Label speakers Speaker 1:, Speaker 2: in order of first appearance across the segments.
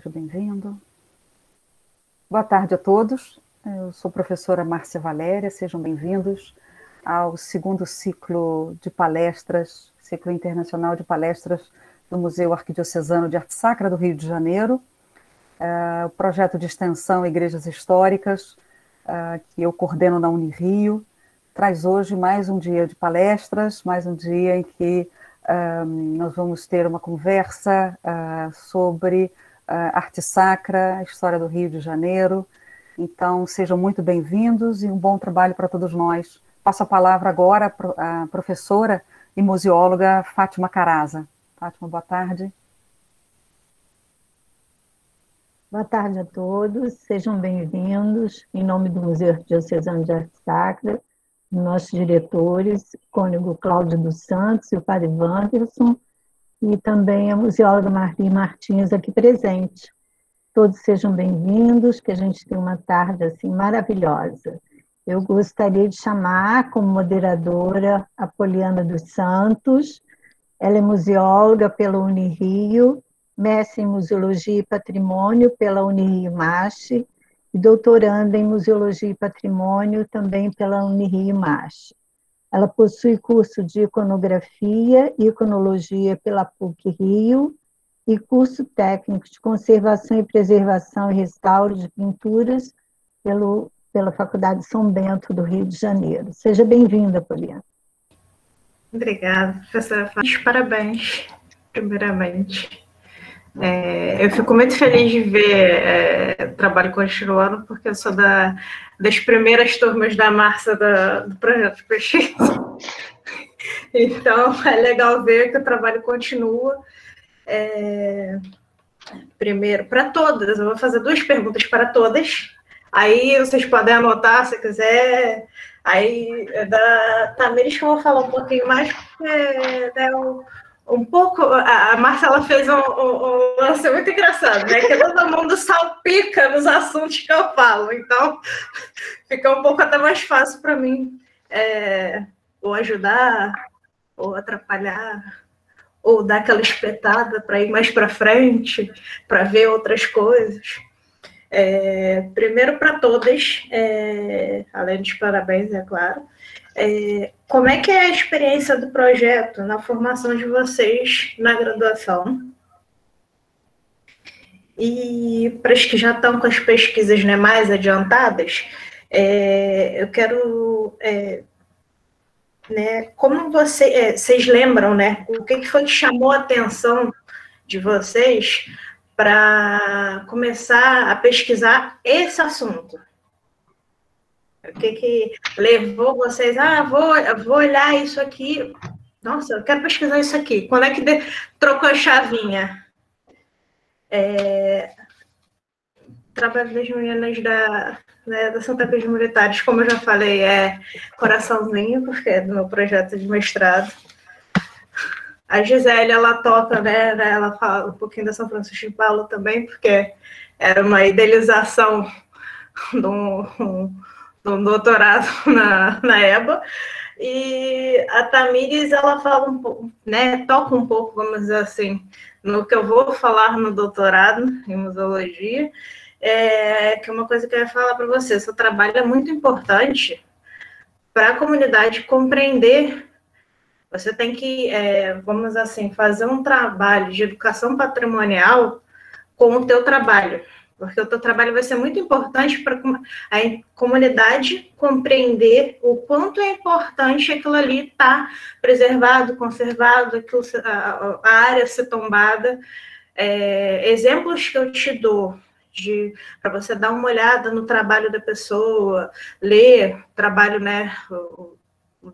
Speaker 1: Seja bem-vindo. Boa tarde a todos. Eu sou a professora Márcia Valéria, sejam bem-vindos ao segundo ciclo de palestras, ciclo internacional de palestras do Museu Arquidiocesano de Arte Sacra do Rio de Janeiro, o projeto de extensão Igrejas Históricas, que eu coordeno na Unirio, traz hoje mais um dia de palestras, mais um dia em que nós vamos ter uma conversa sobre arte sacra, a história do Rio de Janeiro. Então, sejam muito bem-vindos e um bom trabalho para todos nós. Passo a palavra agora à professora e museóloga Fátima Caraza. Fátima, boa tarde.
Speaker 2: Boa tarde a todos, sejam bem-vindos. Em nome do Museu Arquidiocesano de Arte Sacra, nossos diretores, o cônego Cláudio dos Santos e o padre Wanderson, e também a museóloga Marli Martins aqui presente. Todos sejam bem-vindos, que a gente tem uma tarde assim maravilhosa. Eu gostaria de chamar como moderadora a Poliana dos Santos. Ela é museóloga pela Unirio, mestre em Museologia e Patrimônio pela Unirio MASH e doutoranda em Museologia e Patrimônio também pela Unirio MASH. Ela possui curso de Iconografia e Iconologia pela PUC-Rio e curso técnico de Conservação e Preservação e Restauro de Pinturas pela Faculdade São Bento do Rio de Janeiro. Seja bem-vinda, Poliana.
Speaker 3: Obrigada, professora Fátima. Parabéns, primeiramente. Eu fico muito feliz de ver o trabalho continuando, porque eu sou das primeiras turmas da Márcia do projeto de pesquisa. Então, é legal ver que o trabalho continua. Primeiro, para todas, eu vou fazer 2 perguntas para todas. Aí vocês podem anotar, se quiser. Aí, da Tamires, que eu vou falar um pouquinho mais, porque um pouco, a Márcia ela fez um lance muito engraçado, né? Que todo mundo salpica nos assuntos que eu falo, então fica um pouco até mais fácil para mim ou ajudar, ou atrapalhar, ou dar aquela espetada para ir mais para frente, para ver outras coisas. Primeiro para todas, além dos parabéns, é claro, como é que é a experiência do projeto na formação de vocês na graduação? E para os que já estão com as pesquisas, né, mais adiantadas, eu quero, como vocês lembram, né, o que foi que chamou a atenção de vocês para começar a pesquisar esse assunto? O que levou vocês? Vou olhar isso aqui. Nossa, eu quero pesquisar isso aqui. Quando é que trocou a chavinha? Trabalho das meninas da Santa Cruz Militares, como eu já falei, é coraçãozinho, porque é do meu projeto de mestrado. A Gisele, ela toca, né? Ela fala um pouquinho da São Francisco de Paulo também, porque era uma idealização do doutorado na EBA. E a Tamires, ela fala um pouco, né? Toca um pouco, vamos dizer assim, no que eu vou falar no doutorado em museologia, que é uma coisa que eu ia falar para você. Seu trabalho é muito importante para a comunidade compreender. Você tem que, vamos assim, fazer um trabalho de educação patrimonial com o teu trabalho, porque o teu trabalho vai ser muito importante para a comunidade compreender o quanto é importante aquilo ali estar preservado, conservado, a área ser tombada. Exemplos que eu te dou para você dar uma olhada no trabalho da pessoa, ler o trabalho, né,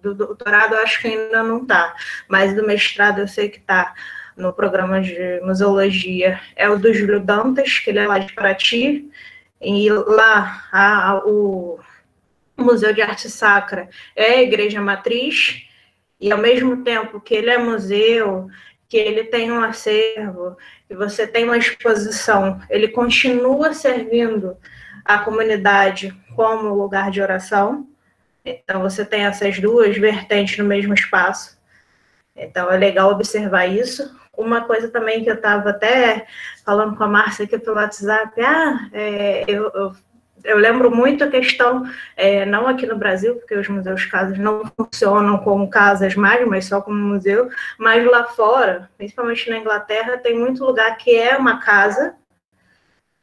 Speaker 3: do doutorado eu acho que ainda não está, mas do mestrado eu sei que está no programa de museologia, é o do Júlio Dantas, que ele é lá de Paraty, e lá o Museu de Arte Sacra é a igreja matriz, e ao mesmo tempo que ele é museu, que ele tem um acervo, que você tem uma exposição, ele continua servindo a comunidade como lugar de oração. Então, você tem essas 2 vertentes no mesmo espaço. Então, é legal observar isso. Uma coisa também que eu estava até falando com a Márcia aqui pelo WhatsApp, eu lembro muito a questão, não aqui no Brasil, porque os museus casas não funcionam como casas mais, mas só como museu, mas lá fora, principalmente na Inglaterra, tem muito lugar que é uma casa,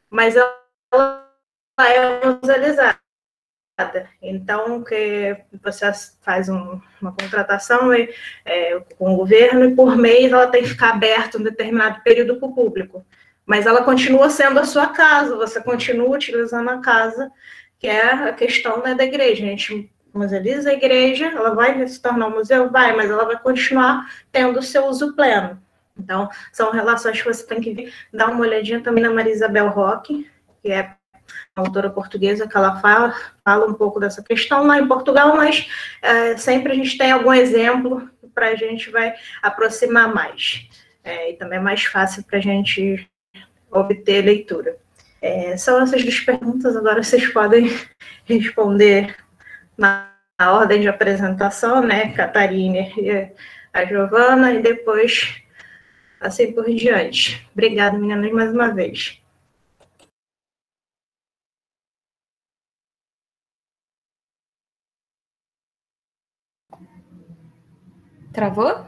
Speaker 3: mas ela é musealizada. Então, que você faz uma contratação com o governo e por mês ela tem que ficar aberta um determinado período para o público. Mas ela continua sendo a sua casa, você continua utilizando a casa, que é a questão, né, da igreja. A gente musealiza a igreja, ela vai se tornar um museu? Vai, mas ela vai continuar tendo o seu uso pleno. Então, são relações que você tem que dar uma olhadinha também na Maria Isabel Roque, que é autora portuguesa, que ela fala um pouco dessa questão lá em Portugal, mas sempre a gente tem algum exemplo para a gente vai aproximar mais. E também é mais fácil para a gente obter leitura. São essas duas perguntas, agora vocês podem responder na ordem de apresentação, né, Catarina e a Giovana, e depois assim por diante. Obrigada, meninas, mais uma vez.
Speaker 4: Travou?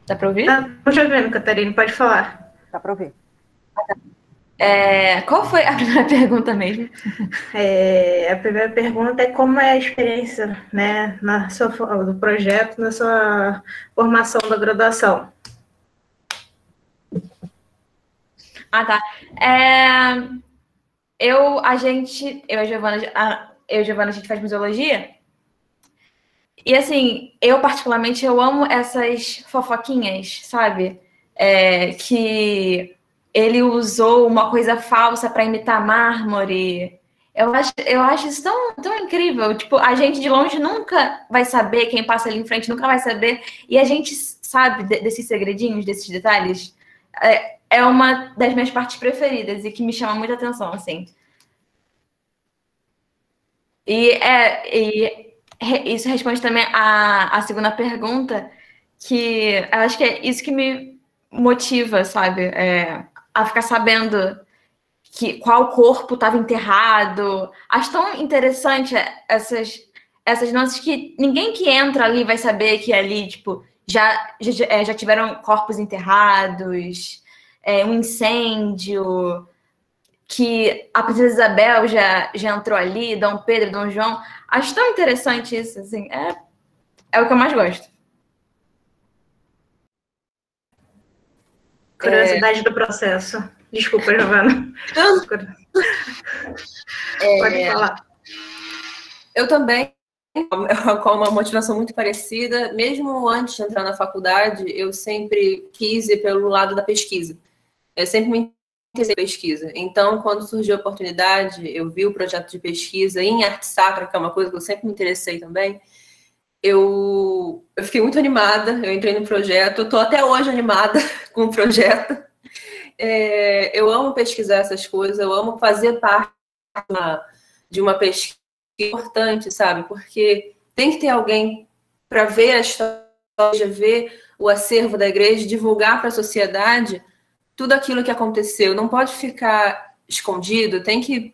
Speaker 4: Dá para ouvir?
Speaker 3: Estou te ouvindo, Catarina, pode falar.
Speaker 1: Dá para ouvir.
Speaker 4: Qual foi a primeira pergunta mesmo?
Speaker 3: A primeira pergunta é como é a experiência, né, do projeto, na sua formação da graduação.
Speaker 4: Tá. Eu e a Giovana, a gente faz museologia. E, assim, eu particularmente, eu amo essas fofoquinhas, sabe? Que ele usou uma coisa falsa para imitar mármore. Eu acho isso tão incrível. Tipo, a gente de longe nunca vai saber, quem passa ali em frente nunca vai saber. E a gente sabe desses segredinhos, desses detalhes. É uma das minhas partes preferidas e que me chama muita atenção, assim. Isso responde também a segunda pergunta, que eu acho que é isso que me motiva, sabe? A ficar sabendo qual corpo estava enterrado. Acho tão interessante essas nuances que ninguém que entra ali vai saber que ali, tipo, já tiveram corpos enterrados, um incêndio, que a Princesa Isabel já entrou ali, Dom Pedro, Dom João. Acho tão interessante isso, assim. É o que eu mais gosto.
Speaker 3: Curiosidade do processo. Desculpa, Giovana. Pode falar.
Speaker 5: Eu também, com uma motivação muito parecida, mesmo antes de entrar na faculdade, eu sempre quis ir pelo lado da pesquisa. Eu sempre me interessei em pesquisa. Então, quando surgiu a oportunidade, eu vi o projeto de pesquisa em arte sacra, que é uma coisa que eu sempre me interessei também, eu fiquei muito animada, eu entrei no projeto, eu estou até hoje animada com o projeto. Eu amo pesquisar essas coisas, eu amo fazer parte de uma pesquisa importante, sabe? Porque tem que ter alguém para ver a história, ver o acervo da igreja, divulgar para a sociedade tudo aquilo que aconteceu. Não pode ficar escondido, tem que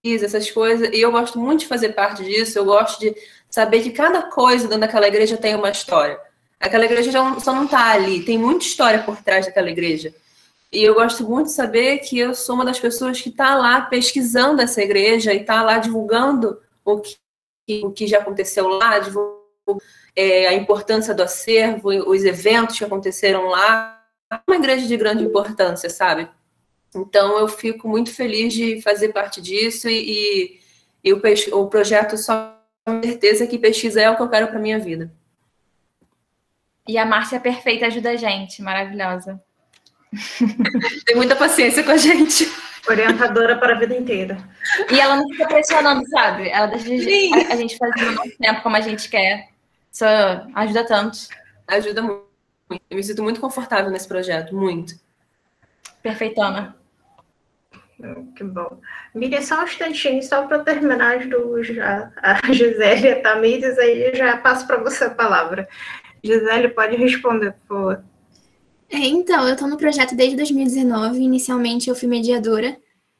Speaker 5: essas coisas, e eu gosto muito de fazer parte disso, eu gosto de saber que cada coisa dentro daquela igreja tem uma história. Aquela igreja só não está ali, tem muita história por trás daquela igreja. E eu gosto muito de saber que eu sou uma das pessoas que está lá pesquisando essa igreja e está lá divulgando o que já aconteceu lá, divulgando a importância do acervo, os eventos que aconteceram lá. É uma igreja de grande importância, sabe? Então, eu fico muito feliz de fazer parte disso e o projeto só com certeza que pesquisa é o que eu quero para minha vida.
Speaker 4: E a Márcia Perfeita ajuda a gente, maravilhosa.
Speaker 5: Tem muita paciência com a gente.
Speaker 3: Orientadora para a vida inteira.
Speaker 4: E ela não fica pressionando, sabe? Ela deixa a gente fazer no nosso tempo como a gente quer. Isso ajuda tanto.
Speaker 5: Ajuda muito. Eu me sinto muito confortável nesse projeto, muito.
Speaker 4: Perfeitona.
Speaker 3: Que bom. Miriam, só um instantinho, só para terminar a Gisele e a Tamires, aí eu já passo para você a palavra. Gisele, pode responder, por favor.
Speaker 6: Então, eu estou no projeto desde 2019. Inicialmente eu fui mediadora,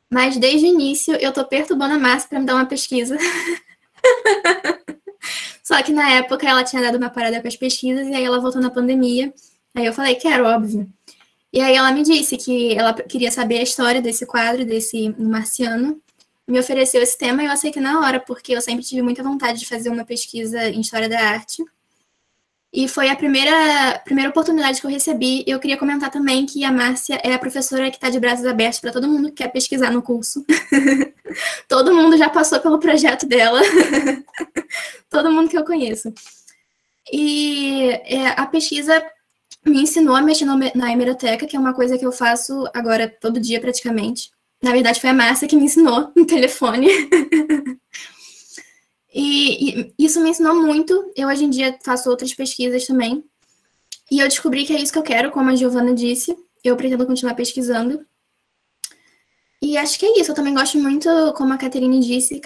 Speaker 6: mas desde o início eu estou perturbando a Márcia para me dar uma pesquisa. Só que na época ela tinha dado uma parada com as pesquisas e aí ela voltou na pandemia. Aí eu falei, quero, óbvio. E aí ela me disse que ela queria saber a história desse quadro, desse Marciano. Me ofereceu esse tema e eu aceitei na hora, porque eu sempre tive muita vontade de fazer uma pesquisa em História da Arte. E foi a primeira oportunidade que eu recebi. Eu queria comentar também que a Márcia é a professora que está de braços abertos para todo mundo que quer pesquisar no curso. Todo mundo já passou pelo projeto dela. Todo mundo que eu conheço. E a pesquisa me ensinou a mexer na hemeroteca, que é uma coisa que eu faço agora todo dia praticamente. Na verdade, foi a Márcia que me ensinou no telefone. E isso me ensinou muito. Eu, hoje em dia, faço outras pesquisas também. E eu descobri que é isso que eu quero, como a Giovana disse. Eu pretendo continuar pesquisando. E acho que é isso. Eu também gosto muito, como a Catarine disse,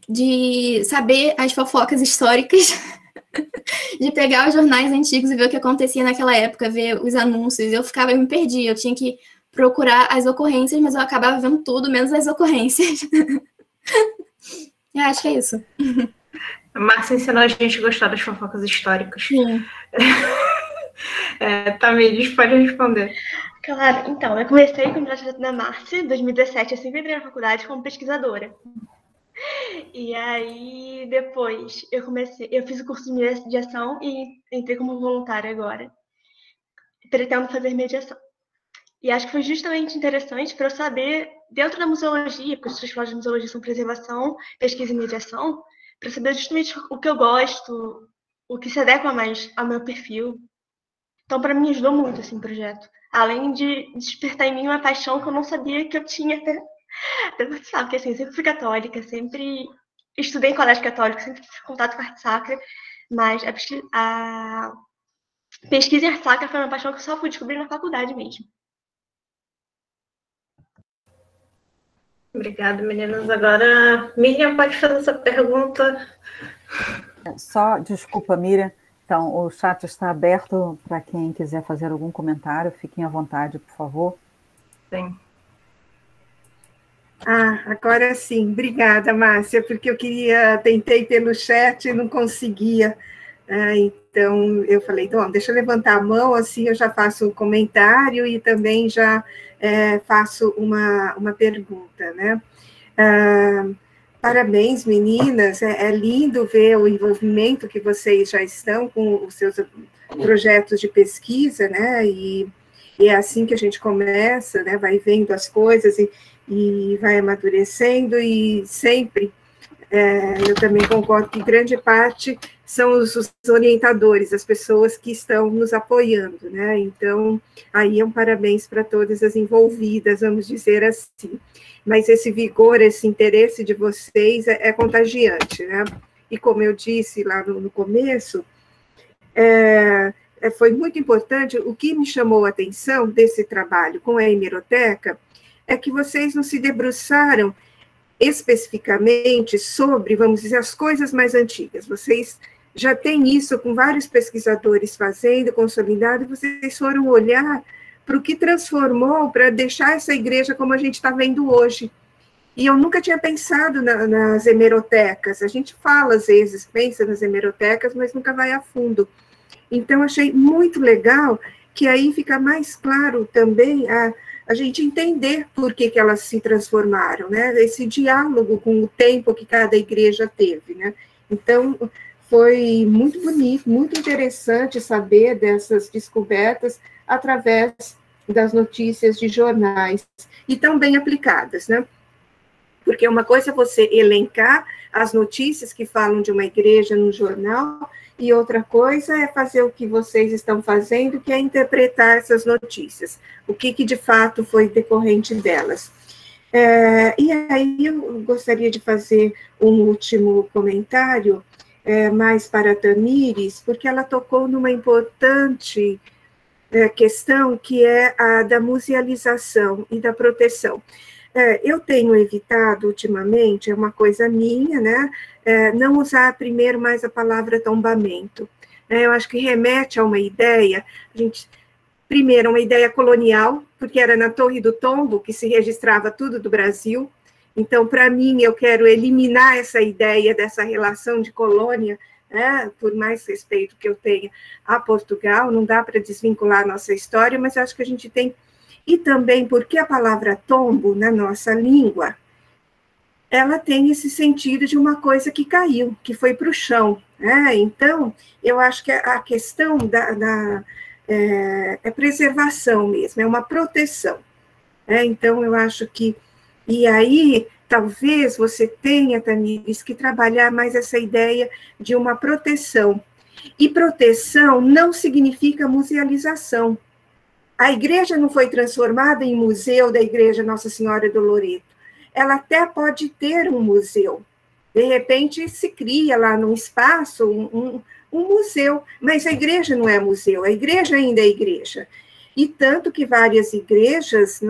Speaker 6: de saber as fofocas históricas. De pegar os jornais antigos e ver o que acontecia naquela época, ver os anúncios. Eu me perdia. Eu tinha que procurar as ocorrências, mas eu acabava vendo tudo, menos as ocorrências. Eu acho que é isso.
Speaker 3: A Márcia ensinou a gente a gostar das fofocas históricas.
Speaker 6: Sim.
Speaker 3: Tamires, pode responder.
Speaker 7: Claro, então, eu comecei com o projeto da Márcia em 2017, eu sempre entrei na faculdade como pesquisadora. E aí, depois, eu fiz o curso de mediação e entrei como voluntária agora. Pretendo fazer mediação. E acho que foi justamente interessante para eu saber, dentro da museologia, porque os três pilares de museologia são preservação, pesquisa e mediação, para saber justamente o que eu gosto, o que se adequa mais ao meu perfil. Então, para mim, ajudou muito esse projeto. Além de despertar em mim uma paixão que eu não sabia que eu tinha até participar, porque assim, eu sempre fui católica, sempre estudei em colégio católico, sempre tive contato com a arte sacra, mas a pesquisa em arte sacra foi uma paixão que eu só fui descobrir na faculdade mesmo.
Speaker 3: Obrigada, meninas. Agora, Miriam, pode fazer essa pergunta.
Speaker 1: Desculpa, Miriam. Então, o chat está aberto para quem quiser fazer algum comentário. Fiquem à vontade, por favor.
Speaker 3: Sim.
Speaker 8: Agora sim. Obrigada, Márcia, porque tentei pelo chat e não conseguia. Então, eu falei, deixa eu levantar a mão, assim eu já faço um comentário e também já faço uma pergunta, né? Parabéns, meninas, é lindo ver o envolvimento que vocês já estão com os seus projetos de pesquisa, né? E é assim que a gente começa, né? Vai vendo as coisas e vai amadurecendo, e sempre, eu também concordo que grande parte são os orientadores, as pessoas que estão nos apoiando, né? Então, aí parabéns para todas as envolvidas, vamos dizer assim. Mas esse vigor, esse interesse de vocês é contagiante, né? E como eu disse lá no começo, foi muito importante. O que me chamou a atenção desse trabalho com a hemeroteca é que vocês não se debruçaram especificamente sobre, vamos dizer, as coisas mais antigas. Vocês já têm isso com vários pesquisadores fazendo, consolidado, e vocês foram olhar para o que transformou, para deixar essa igreja como a gente está vendo hoje. E eu nunca tinha pensado nas hemerotecas. A gente fala, às vezes, pensa nas hemerotecas, mas nunca vai a fundo. Então, achei muito legal que aí fica mais claro também a gente entender por que elas se transformaram, né? Esse diálogo com o tempo que cada igreja teve, né? Então, foi muito bonito, muito interessante saber dessas descobertas através das notícias de jornais, e tão bem aplicadas, né? Porque uma coisa é você elencar as notícias que falam de uma igreja no jornal, e outra coisa é fazer o que vocês estão fazendo, que é interpretar essas notícias, o que de fato foi decorrente delas. E aí eu gostaria de fazer um último comentário, mais para a Tamires, porque ela tocou numa importante questão, que é a da musealização e da proteção. Eu tenho evitado ultimamente, é uma coisa minha, né, não usar primeiro mais a palavra tombamento. Eu acho que remete a uma ideia, a gente primeiro, uma ideia colonial, porque era na Torre do Tombo que se registrava tudo do Brasil. Então, para mim, eu quero eliminar essa ideia dessa relação de colônia, né, por mais respeito que eu tenha a Portugal, não dá para desvincular a nossa história, mas acho que a gente tem... E também porque a palavra tombo, na nossa língua, ela tem esse sentido de uma coisa que caiu, que foi para o chão, né? Então, eu acho que a questão é preservação mesmo, é uma proteção. Né? Então, eu acho que... E aí, talvez você tenha, Tamires, que trabalhar mais essa ideia de uma proteção. E proteção não significa musealização. A igreja não foi transformada em museu da Igreja Nossa Senhora do Loreto. Ela até pode ter um museu. De repente, se cria lá num espaço um museu, mas a igreja não é museu, a igreja ainda é igreja. E tanto que várias igrejas,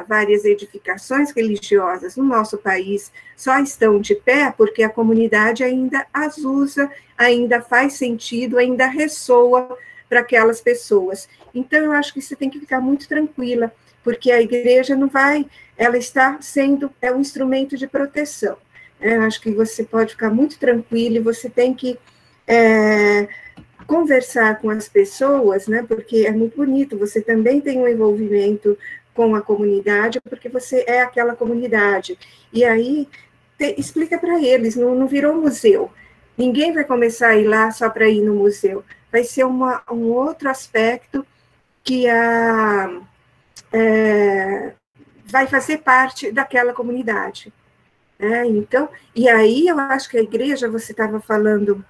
Speaker 8: várias edificações religiosas no nosso país só estão de pé porque a comunidade ainda as usa, ainda faz sentido, ainda ressoa para aquelas pessoas. Então, eu acho que você tem que ficar muito tranquila, porque a igreja não vai, ela está sendo, é um instrumento de proteção. Eu acho que você pode ficar muito tranquila e você tem que conversar com as pessoas, né, porque é muito bonito, você também tem um envolvimento com a comunidade, porque você é aquela comunidade. E aí, explica para eles, não virou museu. Ninguém vai começar a ir lá só para ir no museu. Vai ser um outro aspecto que vai fazer parte daquela comunidade. Então, e aí eu acho que a igreja, você estava falando,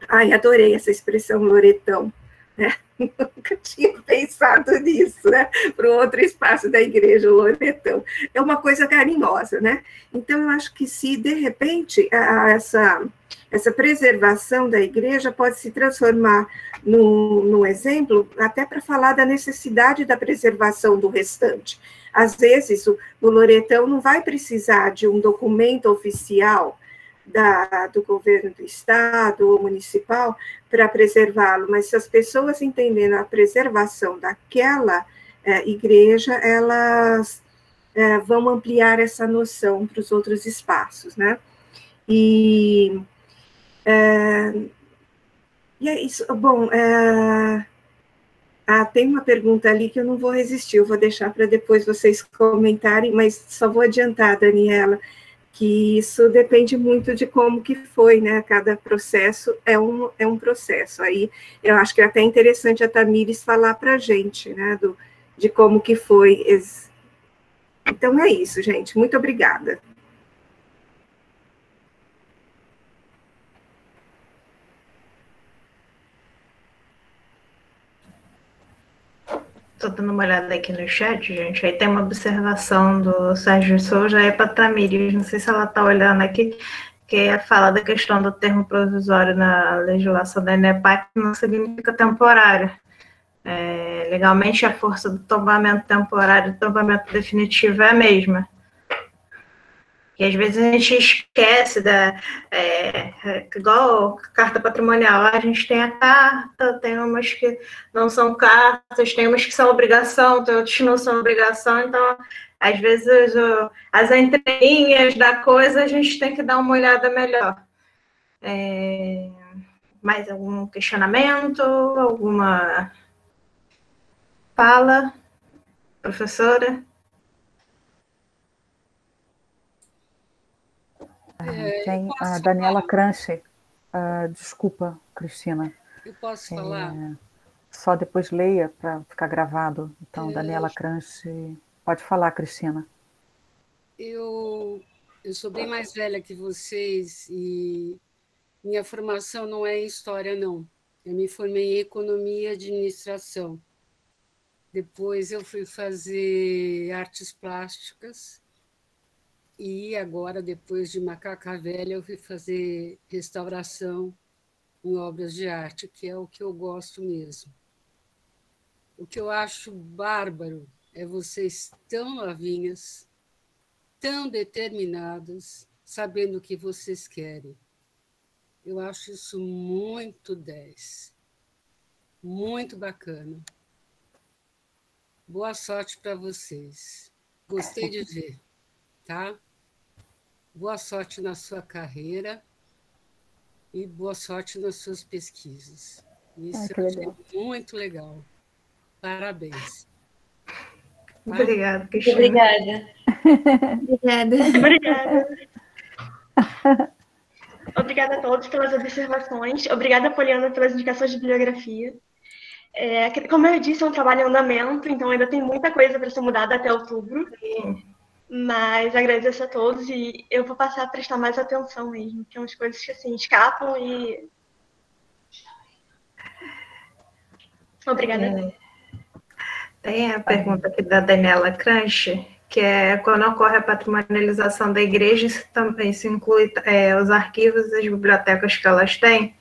Speaker 8: ai, adorei essa expressão loretão, né? Nunca tinha pensado nisso, né? Para o outro espaço da igreja, o loretão. É uma coisa carinhosa, né? Então, eu acho que se, de repente, essa preservação da igreja pode se transformar num exemplo, até para falar da necessidade da preservação do restante. Às vezes, o loretão não vai precisar de um documento oficial do governo do estado ou municipal para preservá-lo, mas se as pessoas entenderem a preservação daquela igreja, elas vão ampliar essa noção para os outros espaços, né? E é isso. Bom, tem uma pergunta ali que eu não vou resistir, eu vou deixar para depois vocês comentarem, mas só vou adiantar, Daniela, que isso depende muito de como que foi, né? Cada processo é um processo. Aí eu acho que é até interessante a Tamires falar para a gente, né? De como que foi. Então é isso, gente. Muito obrigada.
Speaker 3: Estou dando uma olhada aqui no chat, gente. Aí tem uma observação do Sérgio Souza, é para Tamires, não sei se ela está olhando aqui, que fala da questão do termo provisório na legislação da ENEPAC, que não significa temporário. Legalmente, a força do tombamento temporário e do tombamento definitivo é a mesma. E às vezes a gente esquece igual carta patrimonial, a gente tem a carta, tem umas que não são cartas, tem umas que são obrigação, tem outras que não são obrigação, então, às vezes, as entrelinhas da coisa a gente tem que dar uma olhada melhor. Mais algum questionamento? Alguma fala? Professora?
Speaker 1: Tem a Daniela Cranche. Desculpa, Cristina.
Speaker 9: Eu posso falar?
Speaker 1: Só depois leia para ficar gravado. Então, Daniela Cranche. Pode falar, Cristina.
Speaker 9: Eu sou bem mais velha que vocês e minha formação não é em história, não. Eu me formei em economia e administração. Depois eu fui fazer artes plásticas e agora, depois de Macaca Velha, eu fui fazer restauração em obras de arte, que é o que eu gosto mesmo. O que eu acho bárbaro é vocês tão novinhas, tão determinadas, sabendo o que vocês querem. Eu acho isso muito 10. Muito bacana. Boa sorte para vocês. Gostei de ver, tá? Boa sorte na sua carreira e boa sorte nas suas pesquisas. Isso eu achei muito legal. Parabéns.
Speaker 3: Obrigada,
Speaker 4: Cristina. Obrigada.
Speaker 7: Obrigada. Obrigada a todos pelas observações. Obrigada, Poliana, pelas indicações de bibliografia. Como eu disse, é um trabalho em andamento, então ainda tem muita coisa para ser mudada até outubro. Mas agradeço a todos e eu vou passar a prestar mais atenção mesmo, que é umas coisas que assim escapam e. Obrigada.
Speaker 3: Tem a pergunta aqui da Daniela Crunch, que é quando ocorre a patrimonialização da igreja, isso também se inclui os arquivos e as bibliotecas que elas têm.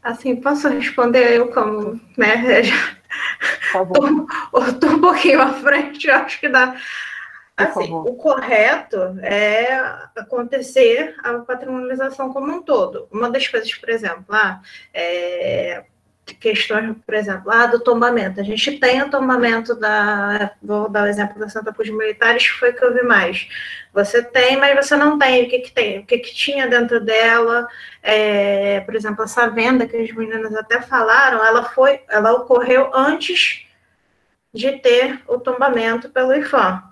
Speaker 3: Assim, posso responder eu como, né? Estou um pouquinho à frente, eu acho que dá. Assim, o correto é acontecer a patrimonialização como um todo. Uma das coisas, por exemplo, questões, por exemplo, do tombamento. A gente tem o tombamento vou dar o exemplo da Santa Cruz de Militares, que foi o que eu vi mais. Você tem, mas você não tem. O que tem? O que tinha dentro dela? Por exemplo, essa venda que as meninas até falaram, ela ocorreu antes de ter o tombamento pelo IPHAN.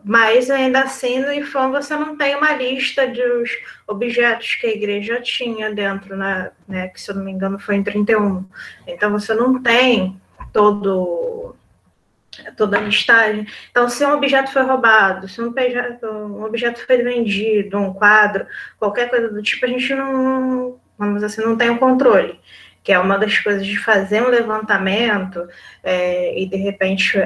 Speaker 3: Mas, ainda assim, no IPHAN você não tem uma lista dos objetos que a igreja tinha dentro, né, que, se eu não me engano, foi em 31. Então, você não tem toda a listagem. Então, se um objeto foi roubado, se um objeto foi vendido, um quadro, qualquer coisa do tipo, a gente não, vamos dizer assim, não tem o controle, que é uma das coisas de fazer um levantamento e, de repente,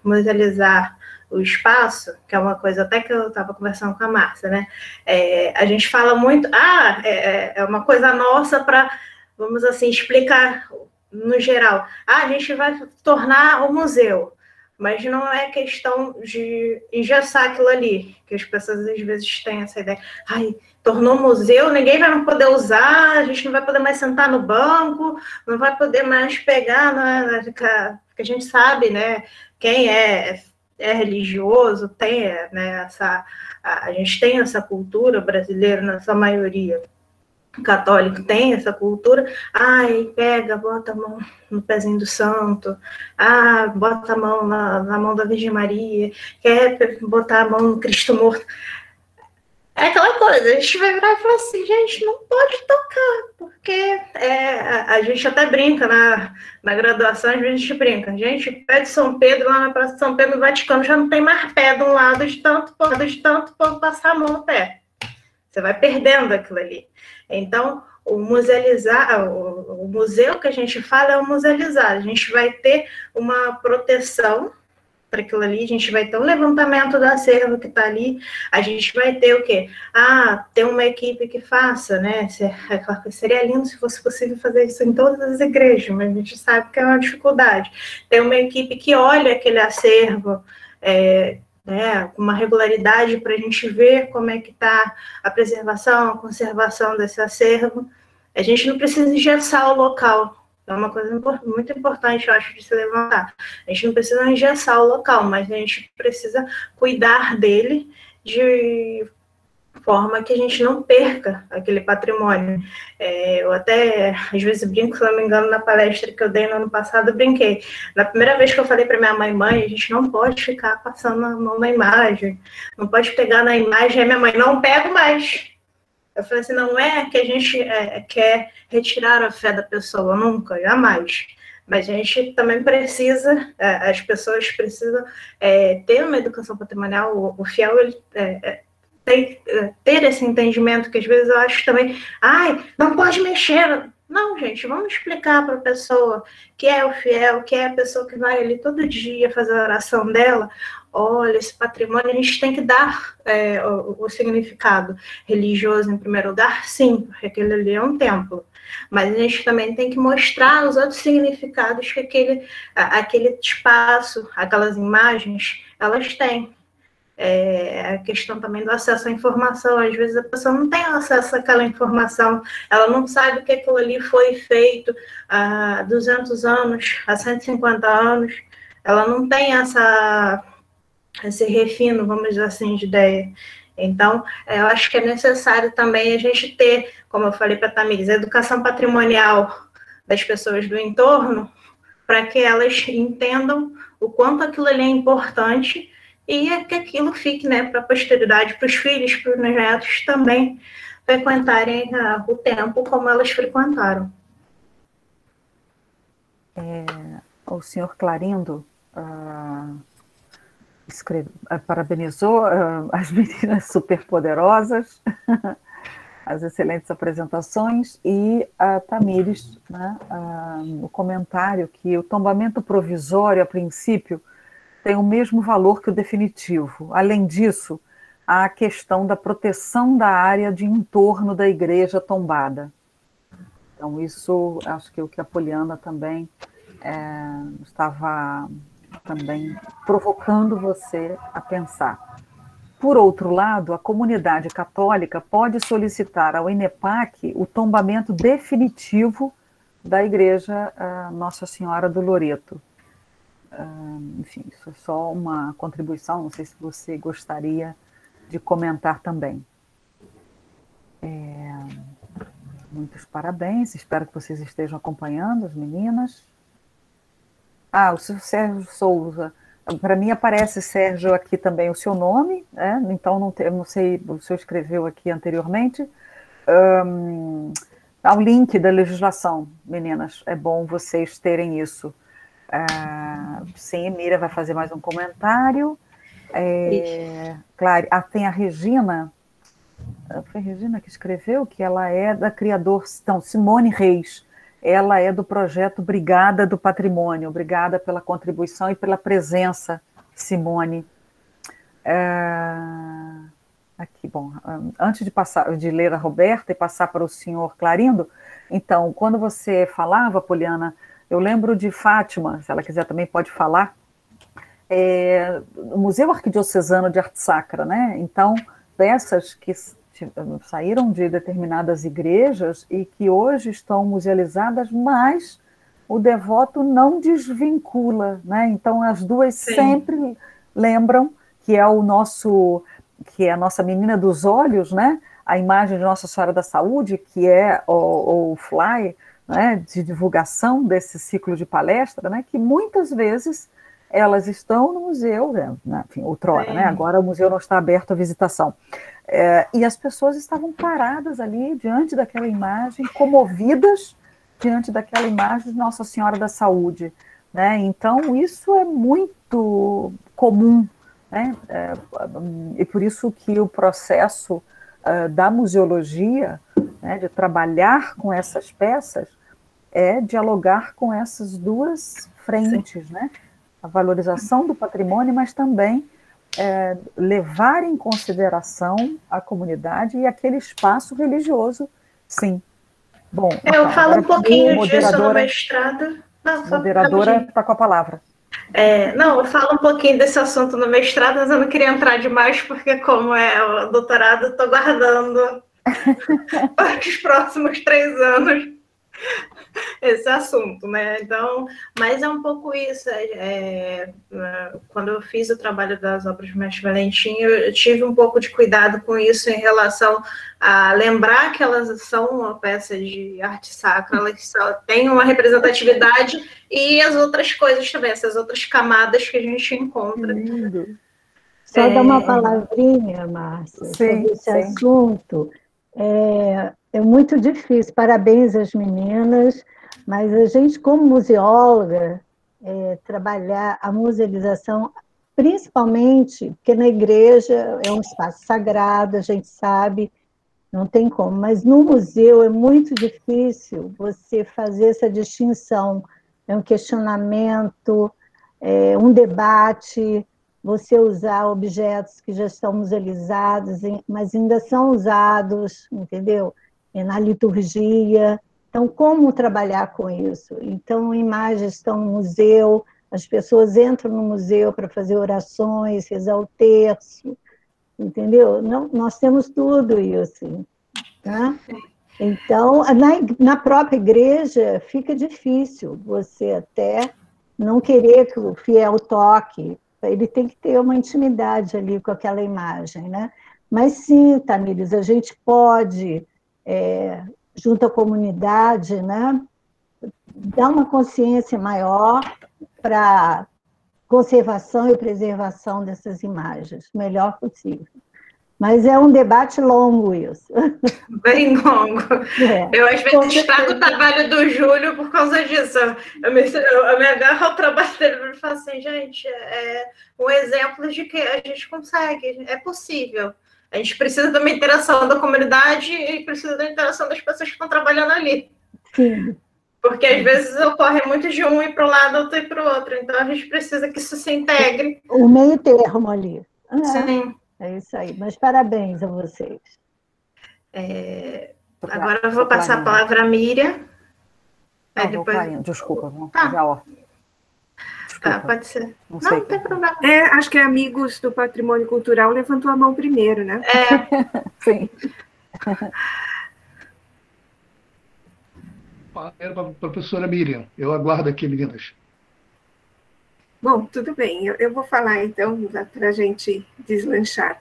Speaker 3: musealizar o espaço, que é uma coisa até que eu estava conversando com a Márcia, né? A gente fala muito, é uma coisa nossa para, vamos assim, explicar no geral. A gente vai tornar o museu, mas não é questão de engessar aquilo ali, que as pessoas às vezes têm essa ideia. Tornou museu, ninguém vai poder usar, a gente não vai poder mais sentar no banco, não vai poder mais pegar, porque a gente sabe, né, quem é religioso, tem, né, a gente tem essa cultura brasileira, na sua maioria católico, tem essa cultura, pega, bota a mão no pezinho do santo, bota a mão na mão da Virgem Maria, quer botar a mão no Cristo morto. É aquela coisa, a gente vai virar e falar assim, gente, não pode tocar, porque a gente até brinca na graduação, às vezes a gente brinca, gente, pé de São Pedro, lá na Praça de São Pedro, no Vaticano, já não tem mais pé de um lado de tanto povo passar a mão no pé. Você vai perdendo aquilo ali. Então, o museu que a gente fala é o musealizar, a gente vai ter uma proteção para aquilo ali, a gente vai ter um levantamento do acervo que está ali, a gente vai ter o quê? Ter uma equipe que faça, né? Seria lindo se fosse possível fazer isso em todas as igrejas, mas a gente sabe que é uma dificuldade. Ter uma equipe que olhe aquele acervo, com uma regularidade para a gente ver como é que está a preservação, a conservação desse acervo. A gente não precisa engessar o local. É uma coisa muito importante, eu acho, de se levantar. A gente não precisa engessar o local, mas a gente precisa cuidar dele de forma que a gente não perca aquele patrimônio. Eu até, às vezes, brinco, se não me engano, na palestra que eu dei no ano passado, eu brinquei. Na primeira vez que eu falei para minha mãe, a gente não pode ficar passando a mão na imagem, não pode pegar na imagem, aí minha mãe, não pego mais. Eu falei assim, não é que a gente quer retirar a fé da pessoa, nunca, jamais. Mas a gente também precisa, as pessoas precisam ter uma educação patrimonial, o fiel, ele tem ter esse entendimento, que às vezes eu acho também, não pode mexer. Não, gente, vamos explicar para a pessoa que é o fiel, que é a pessoa que vai ali todo dia fazer a oração dela. Olha, esse patrimônio, a gente tem que dar o significado religioso em primeiro lugar, sim, porque aquele ali é um templo. Mas a gente também tem que mostrar os outros significados que aquele espaço, aquelas imagens, elas têm. A questão também do acesso à informação. Às vezes a pessoa não tem acesso àquela informação, ela não sabe que aquilo ali foi feito há 200 anos, há 150 anos, ela não tem esse refino, vamos dizer assim, de ideia. Então, eu acho que é necessário também a gente ter, como eu falei para a Tamires, a educação patrimonial das pessoas do entorno, para que elas entendam o quanto aquilo ali é importante e que aquilo fique, né, para a posteridade, para os filhos, para os netos também frequentarem o templo como elas frequentaram.
Speaker 1: O senhor Clarindo parabenizou as meninas superpoderosas, as excelentes apresentações, e a Tamires, né, o comentário que o tombamento provisório, a princípio, tem o mesmo valor que o definitivo. Além disso, há a questão da proteção da área de entorno da igreja tombada. Então, isso, acho que é o que a Poliana também estava também provocando você a pensar. Por outro lado, a comunidade católica pode solicitar ao INEPAC o tombamento definitivo da igreja Nossa Senhora do Loreto. Enfim, isso é só uma contribuição, não sei se você gostaria de comentar também. Muitos parabéns, espero que vocês estejam acompanhando, as meninas. O seu Sérgio Souza, para mim aparece, Sérgio, aqui também o seu nome, né? Então eu não sei, o senhor escreveu aqui anteriormente. O link da legislação, meninas, é bom vocês terem isso. Sim, Mira vai fazer mais um comentário. Claro, tem a Regina, foi a Regina que escreveu, que ela é da criador, então, Simone Reis, ela é do projeto Brigada do Patrimônio. Obrigada pela contribuição e pela presença, Simone. Aqui, bom, antes de ler a Roberta e passar para o senhor Clarindo, então, quando você falava, Poliana, eu lembro de Fátima, se ela quiser também pode falar, o Museu Arquidiocesano de Arte Sacra, né? Então, peças que saíram de determinadas igrejas e que hoje estão musealizadas, mas o devoto não desvincula, né? Então, as duas sempre lembram que é que é a nossa menina dos olhos, né? A imagem de Nossa Senhora da Saúde, que é o fly, né, de divulgação desse ciclo de palestra, né, que muitas vezes elas estão no museu, né, enfim, outrora, né, agora o museu não está aberto à visitação, e as pessoas estavam paradas ali diante daquela imagem, comovidas diante daquela imagem de Nossa Senhora da Saúde, né, então isso é muito comum, né, e por isso que o processo da museologia, né, de trabalhar com essas peças, é dialogar com essas duas frentes, né? A valorização do patrimônio, mas também levar em consideração a comunidade e aquele espaço religioso, sim. Bom,
Speaker 3: eu falo um pouquinho disso no mestrado.
Speaker 1: A moderadora está com a palavra.
Speaker 3: Não, eu falo um pouquinho desse assunto no mestrado, mas eu não queria entrar demais, porque como é o doutorado, estou guardando para os próximos 3 anos esse assunto, né? Então, mas é um pouco isso. Quando eu fiz o trabalho das obras do Mestre Valentim, eu tive um pouco de cuidado com isso em relação a lembrar que elas são uma peça de arte sacra, elas só têm uma representatividade e as outras coisas também, essas outras camadas que a gente encontra.
Speaker 2: Lindo. Só dar uma palavrinha, Márcia, sobre esse assunto. É muito difícil, parabéns às meninas, mas a gente, como museóloga, trabalhar a musealização, principalmente porque na igreja é um espaço sagrado, a gente sabe, não tem como, mas no museu é muito difícil você fazer essa distinção, é um questionamento, um debate, você usar objetos que já estão musealizados, mas ainda são usados, entendeu? Na liturgia. Então, como trabalhar com isso? Então, imagens estão no museu, As pessoas entram no museu para fazer orações, rezar o terço, entendeu? Não, nós temos tudo isso, tá? Então, na própria igreja fica difícil você até não querer que o fiel toque, ele tem que ter uma intimidade ali com aquela imagem, né? Mas sim, Tamires, a gente pode, junto à comunidade, né, dar uma consciência maior para conservação e preservação dessas imagens, o melhor possível. Mas é um debate longo isso.
Speaker 3: Bem longo. Eu, às vezes, estrago o trabalho do Júlio por causa disso. Eu me agarro ao trabalho dele e falo assim, gente, é um exemplo de que a gente consegue, é possível. A gente precisa de uma interação da comunidade e precisa da interação das pessoas que estão trabalhando ali.
Speaker 2: Sim.
Speaker 3: Porque, às vezes, ocorre muito de um ir para o lado, outro ir para o outro. Então, a gente precisa que isso se integre.
Speaker 2: O meio termo ali.
Speaker 3: Sim.
Speaker 2: É isso aí, mas parabéns a vocês.
Speaker 3: Agora eu vou passar a palavra à Miriam.
Speaker 1: Não, depois... Desculpa, vamos fazer a ordem.
Speaker 3: Tá, pode ser.
Speaker 1: Não
Speaker 3: tem problema.
Speaker 8: Acho que Amigos do Patrimônio Cultural levantou a mão primeiro, né?
Speaker 1: Sim.
Speaker 10: Era para a professora Miriam. Eu aguardo aqui, meninas.
Speaker 8: Bom, tudo bem. Eu vou falar, então, para a gente deslanchar.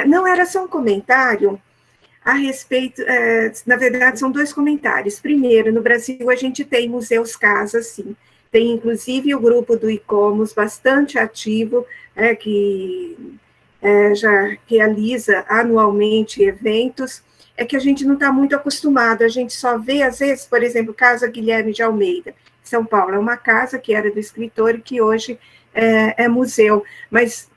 Speaker 8: Não era só um comentário a respeito... na verdade, são dois comentários. Primeiro, no Brasil, a gente tem museus casa, sim. Tem, inclusive, o grupo do ICOMOS, bastante ativo, que já realiza anualmente eventos. É que a gente não está muito acostumado. A gente só vê, às vezes, por exemplo, Casa Guilherme de Almeida, São Paulo, é uma casa que era do escritor e que hoje é museu, mas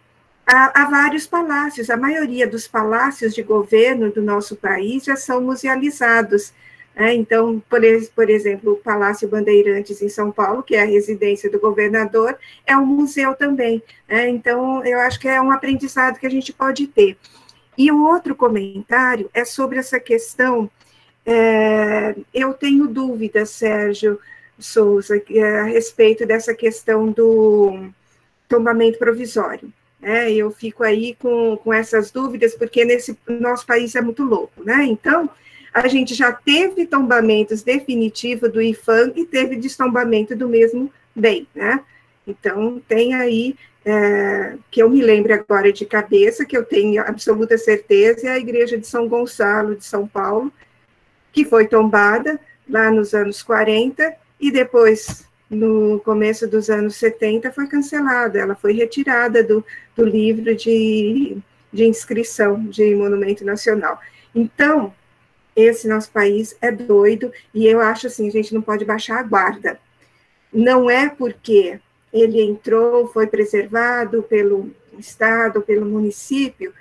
Speaker 8: há vários palácios, a maioria dos palácios de governo do nosso país já são musealizados, então, por exemplo, o Palácio Bandeirantes em São Paulo, que é a residência do governador, é um museu também, então eu acho que é um aprendizado que a gente pode ter. E o outro comentário é sobre essa questão, eu tenho dúvidas, Sérgio Souza, a respeito dessa questão do tombamento provisório. Eu fico aí com essas dúvidas, porque nesse nosso país é muito louco, né? Então, a gente já teve tombamentos definitivos do IPHAN e teve destombamento do mesmo bem, né? Então, tem aí, que eu me lembre agora de cabeça, que eu tenho absoluta certeza, é a Igreja de São Gonçalo, de São Paulo, que foi tombada lá nos anos 40, e depois, no começo dos anos 70, foi cancelada, ela foi retirada do livro de inscrição de Monumento Nacional. Então, esse nosso país é doido, e eu acho assim, a gente não pode baixar a guarda. Não é porque ele entrou, foi preservado pelo Estado, pelo município,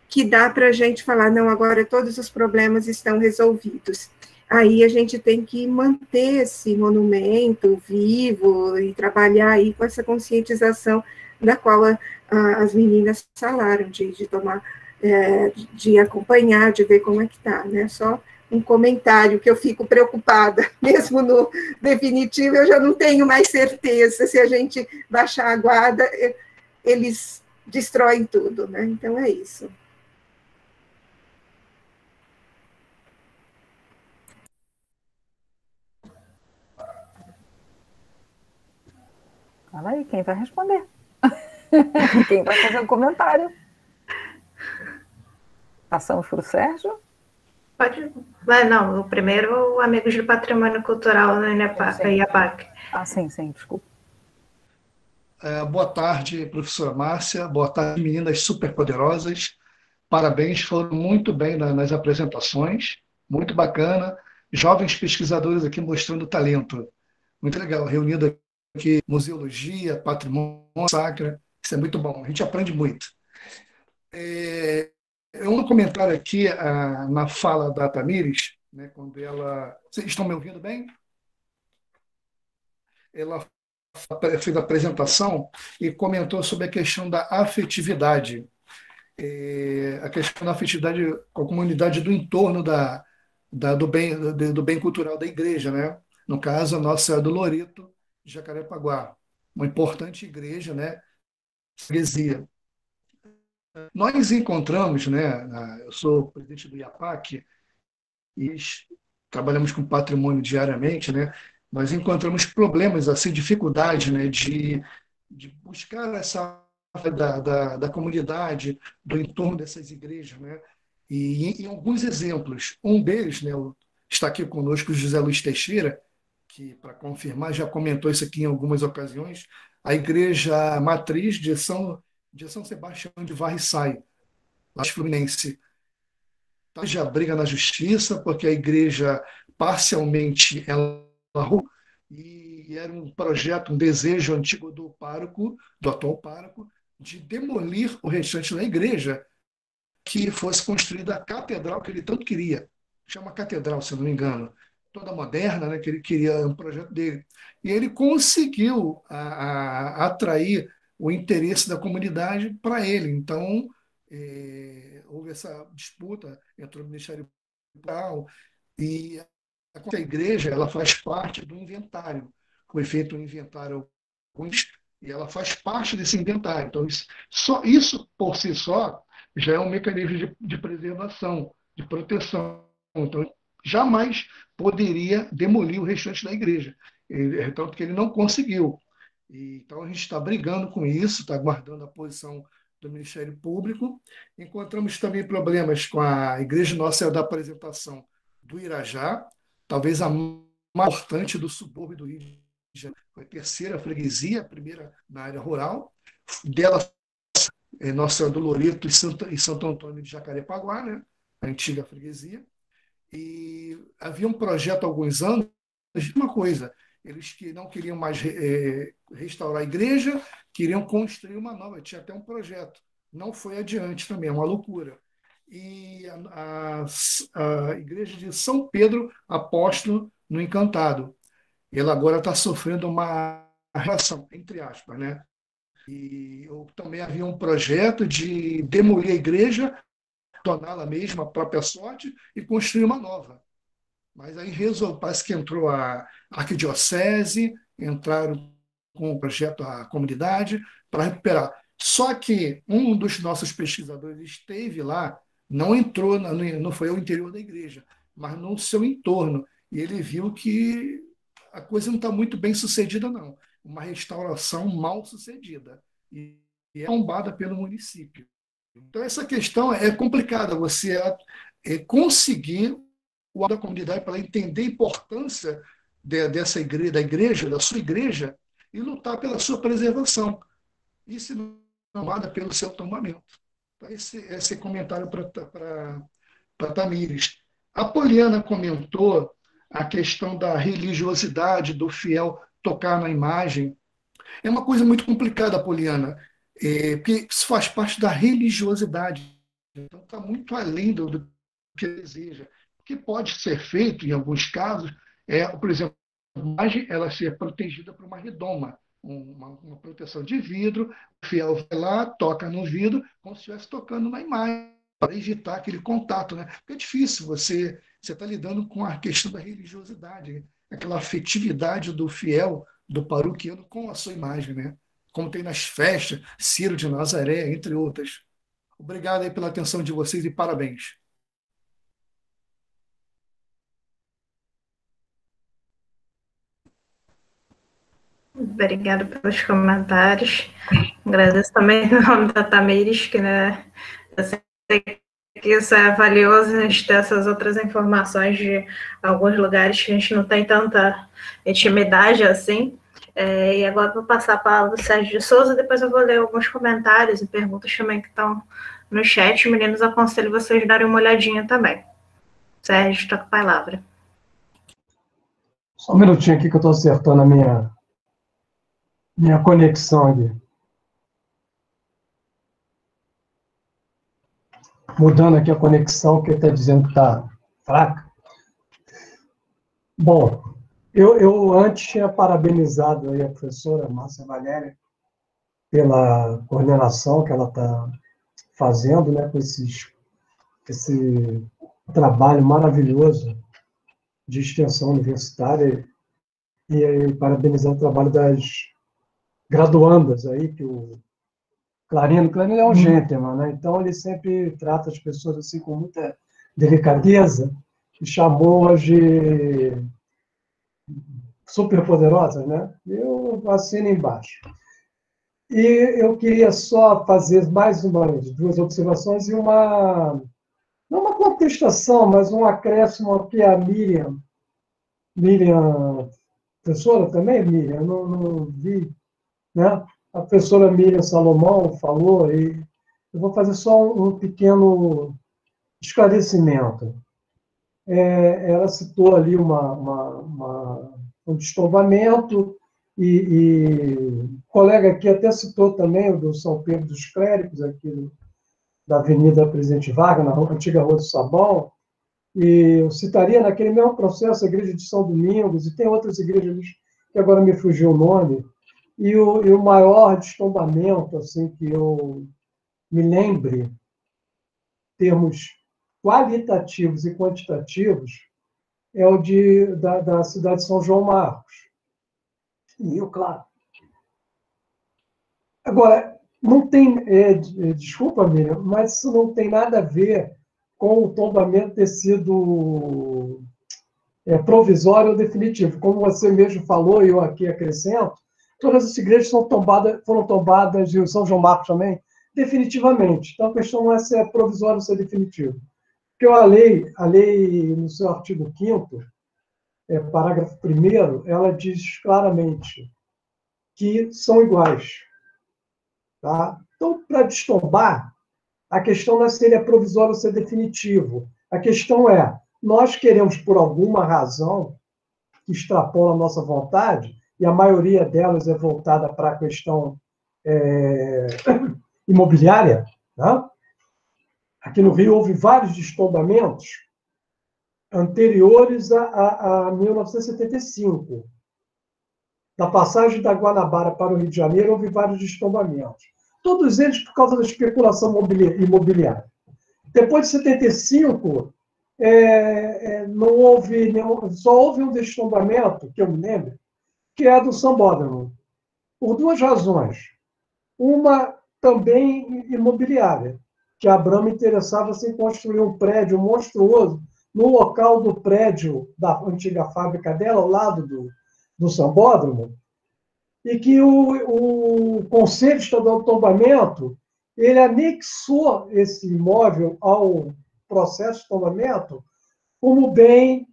Speaker 8: que dá para a gente falar, não, agora todos os problemas estão resolvidos. Aí a gente tem que manter esse monumento vivo e trabalhar aí com essa conscientização da qual as meninas falaram, de tomar, de acompanhar, de ver como é que está, né? Só um comentário que eu fico preocupada, mesmo no definitivo eu já não tenho mais certeza, se a gente baixar a guarda, eles destroem tudo, né? Então é isso.
Speaker 1: Fala aí, quem vai responder? Quem vai fazer um comentário? Passamos para o Sérgio?
Speaker 3: Pode. Não, o primeiro, o Amigos do Patrimônio Cultural na IAPAC.
Speaker 1: Sim, desculpa.
Speaker 10: Boa tarde, professora Márcia. Boa tarde, meninas superpoderosas. Parabéns, foram muito bem nas apresentações. Muito bacana. Jovens pesquisadores aqui mostrando talento. Muito legal, reunindo aqui museologia, patrimônio, sacra, isso é muito bom, a gente aprende muito. Um comentário aqui na fala da Tamires, né, quando ela... Vocês estão me ouvindo bem? Ela fez a apresentação e comentou sobre a questão da afetividade, a questão da afetividade com a comunidade do entorno do bem cultural da igreja, né? No caso, a nossa do Loreto, Jacarepaguá. uma importante igreja, né, freguesia. Nós encontramos, né, eu sou presidente do IAPAC, e trabalhamos com patrimônio diariamente, né, nós encontramos problemas, assim, dificuldade, né, de buscar essa da comunidade, do entorno dessas igrejas, né, e em alguns exemplos, um deles, né, está aqui conosco o José Luiz Teixeira, que, para confirmar, já comentou isso aqui em algumas ocasiões, a igreja matriz de São Sebastião de Varriçai, lá de Fluminense. Já briga na justiça, porque a igreja parcialmente ela e era um projeto, um desejo antigo do pároco, do atual pároco, de demolir o restante da igreja, que fosse construída a catedral que ele tanto queria. Chama catedral, se eu não me engano, toda moderna, né, que ele queria, um projeto dele. E ele conseguiu atrair o interesse da comunidade para ele. Então, houve essa disputa entre o Ministério Público e a igreja, ela faz parte do inventário. Foi feito um inventário e ela faz parte desse inventário. Então, isso por si só já é um mecanismo de preservação, de proteção. Então, jamais poderia demolir o restante da igreja. Tanto que ele não conseguiu. Então, a gente está brigando com isso, está aguardando a posição do Ministério Público. Encontramos também problemas com a Igreja Nossa Senhora da Apresentação do Irajá, talvez a mais importante do subúrbio do Rio de Janeiro. Foi a terceira freguesia, a primeira na área rural. Dela, Nossa Senhora do Loreto e Santo Antônio de Jacarepaguá, né? A antiga freguesia. E havia um projeto há alguns anos, uma coisa, eles que não queriam mais restaurar a igreja, queriam construir uma nova, tinha até um projeto, não foi adiante também, é uma loucura. E a igreja de São Pedro Apóstolo no Encantado, ela agora está sofrendo uma relação, entre aspas, né? E também havia um projeto de demolir a igreja, torná-la mesma a própria sorte e construir uma nova. Mas aí parece que entrou a arquidiocese, entraram com o projeto a comunidade para recuperar. Só que um dos nossos pesquisadores esteve lá, não entrou, não foi ao interior da igreja, mas no seu entorno. E ele viu que a coisa não está muito bem sucedida, não. Uma restauração mal sucedida. E é tombada pelo município. Então, essa questão é complicada, você conseguir o da comunidade para entender a importância dessa igreja, da sua igreja, e lutar pela sua preservação. E se não tomada pelo seu tombamento. Então, esse comentário para Tamires. A Poliana comentou a questão da religiosidade, do fiel tocar na imagem. É uma coisa muito complicada, Poliana, porque isso faz parte da religiosidade. Então, está muito além do que deseja. O que pode ser feito, em alguns casos, por exemplo, a imagem ela ser protegida por uma redoma, uma proteção de vidro, o fiel vai lá, toca no vidro, como se estivesse tocando na imagem, para evitar aquele contato, né? Porque é difícil, você está lidando com a questão da religiosidade, aquela afetividade do fiel, do paroquiano com a sua imagem, né? Como tem nas festas, Ciro de Nazaré, entre outras. Obrigado aí pela atenção de vocês e parabéns.
Speaker 3: Obrigada pelos comentários. Agradeço também em nome da Tamires, que, né, eu sei que isso é valioso, a gente ter essas outras informações de alguns lugares que a gente não tem tanta intimidade assim. E agora vou passar a palavra para o Sérgio de Souza, depois eu vou ler alguns comentários e perguntas também que estão no chat. Meninos, aconselho vocês darem uma olhadinha também. Sérgio, está com a palavra.
Speaker 11: Só um minutinho aqui que eu estou acertando a minha conexão aqui. Mudando aqui a conexão, que está dizendo que está fraca. Bom, eu antes tinha parabenizado aí a professora Márcia Valéria pela coordenação que ela está fazendo, né, com esse trabalho maravilhoso de extensão universitária, e parabenizar o trabalho das graduandas aí, que o Clarino é um gentleman, né? Então ele sempre trata as pessoas assim com muita delicadeza e chamou-as de superpoderosas, né? Eu assino embaixo. E eu queria só fazer mais duas observações e não uma contestação, mas um acréscimo aqui a Miriam, professora também, Miriam, eu não vi, né? A professora Miriam Salomão falou, e eu vou fazer só um pequeno esclarecimento. Ela citou ali um destombamento, e o colega aqui até citou também o do São Pedro dos Clérigos, aqui da Avenida Presidente Vargas, na antiga Rua do Sabão, e eu citaria naquele mesmo processo a Igreja de São Domingos, e tem outras igrejas que agora me fugiu o nome, e o maior destombamento assim, que eu me lembre, termos qualitativos e quantitativos, é o da cidade de São João Marcos. E eu, claro. Agora, não tem, desculpa, Miriam, mas isso não tem nada a ver com o tombamento ter sido provisório ou definitivo. Como você mesmo falou, e eu aqui acrescento, todas as igrejas foram tombadas, e o São João Marcos também, definitivamente. Então, a questão não é se é provisório ou se é definitivo. Porque a lei, no seu artigo 5º, parágrafo 1º, ela diz claramente que são iguais. Tá? Então, para destombar, a questão não é se ele é provisório ou se é definitivo. A questão é, nós queremos, por alguma razão, que extrapola a nossa vontade, e a maioria delas é voltada para a questão imobiliária, né? Aqui no Rio houve vários destombamentos anteriores a 1975. Da passagem da Guanabara para o Rio de Janeiro, houve vários destombamentos. Todos eles por causa da especulação imobiliária. Depois de 75, não houve só houve um destombamento, que eu me lembro, que é a do Sambódromo, por duas razões. Uma também imobiliária, que a Brahma interessava-se em construir um prédio monstruoso no local do prédio da antiga fábrica dela, ao lado do Sambódromo, e que o Conselho Estadual de Tombamento ele anexou esse imóvel ao processo de tombamento como bem,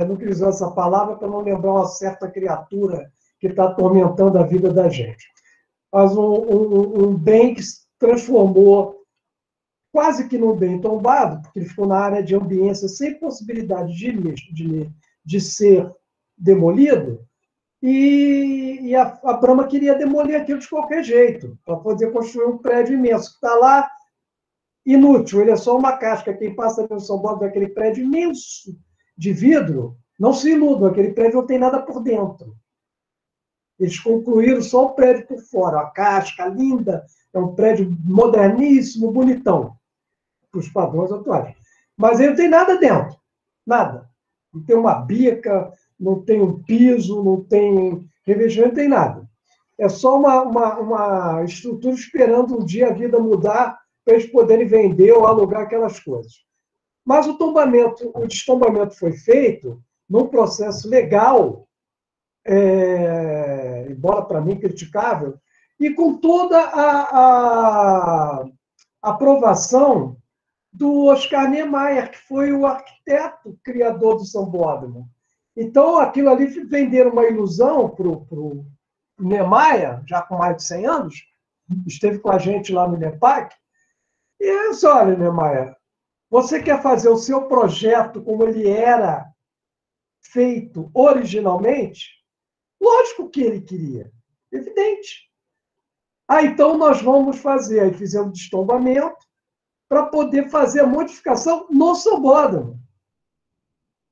Speaker 11: não queria usar essa palavra para não lembrar uma certa criatura que está atormentando a vida da gente, mas um bem que se transformou quase que num bem tombado, porque ele ficou na área de ambiência sem possibilidade de ser demolido, e a Brahma queria demolir aquilo de qualquer jeito, para poder construir um prédio imenso, que está lá inútil, ele é só uma casca. Quem passa pelo São Paulo daquele prédio imenso de vidro, não se iludam, aquele prédio não tem nada por dentro. Eles concluíram só o prédio por fora, a casca linda, é um prédio moderníssimo, bonitão, para os padrões atuais. Mas ele não tem nada dentro, nada. Não tem uma bica, não tem um piso, não tem revestimento, não tem nada. É só uma estrutura esperando um dia a vida mudar para eles poderem vender ou alugar aquelas coisas. Mas o destombamento foi feito num processo legal, embora para mim criticável, e com toda a aprovação do Oscar Niemeyer, que foi o arquiteto criador do Sambódromo. Então, aquilo ali venderam uma ilusão para o Niemeyer, já com mais de 100 anos, esteve com a gente lá no NEPAC, e eu disse, olha, Niemeyer, você quer fazer o seu projeto como ele era feito originalmente? Lógico que ele queria, evidente. Então nós vamos fazer, aí fizemos destombamento para poder fazer a modificação no Sambódromo.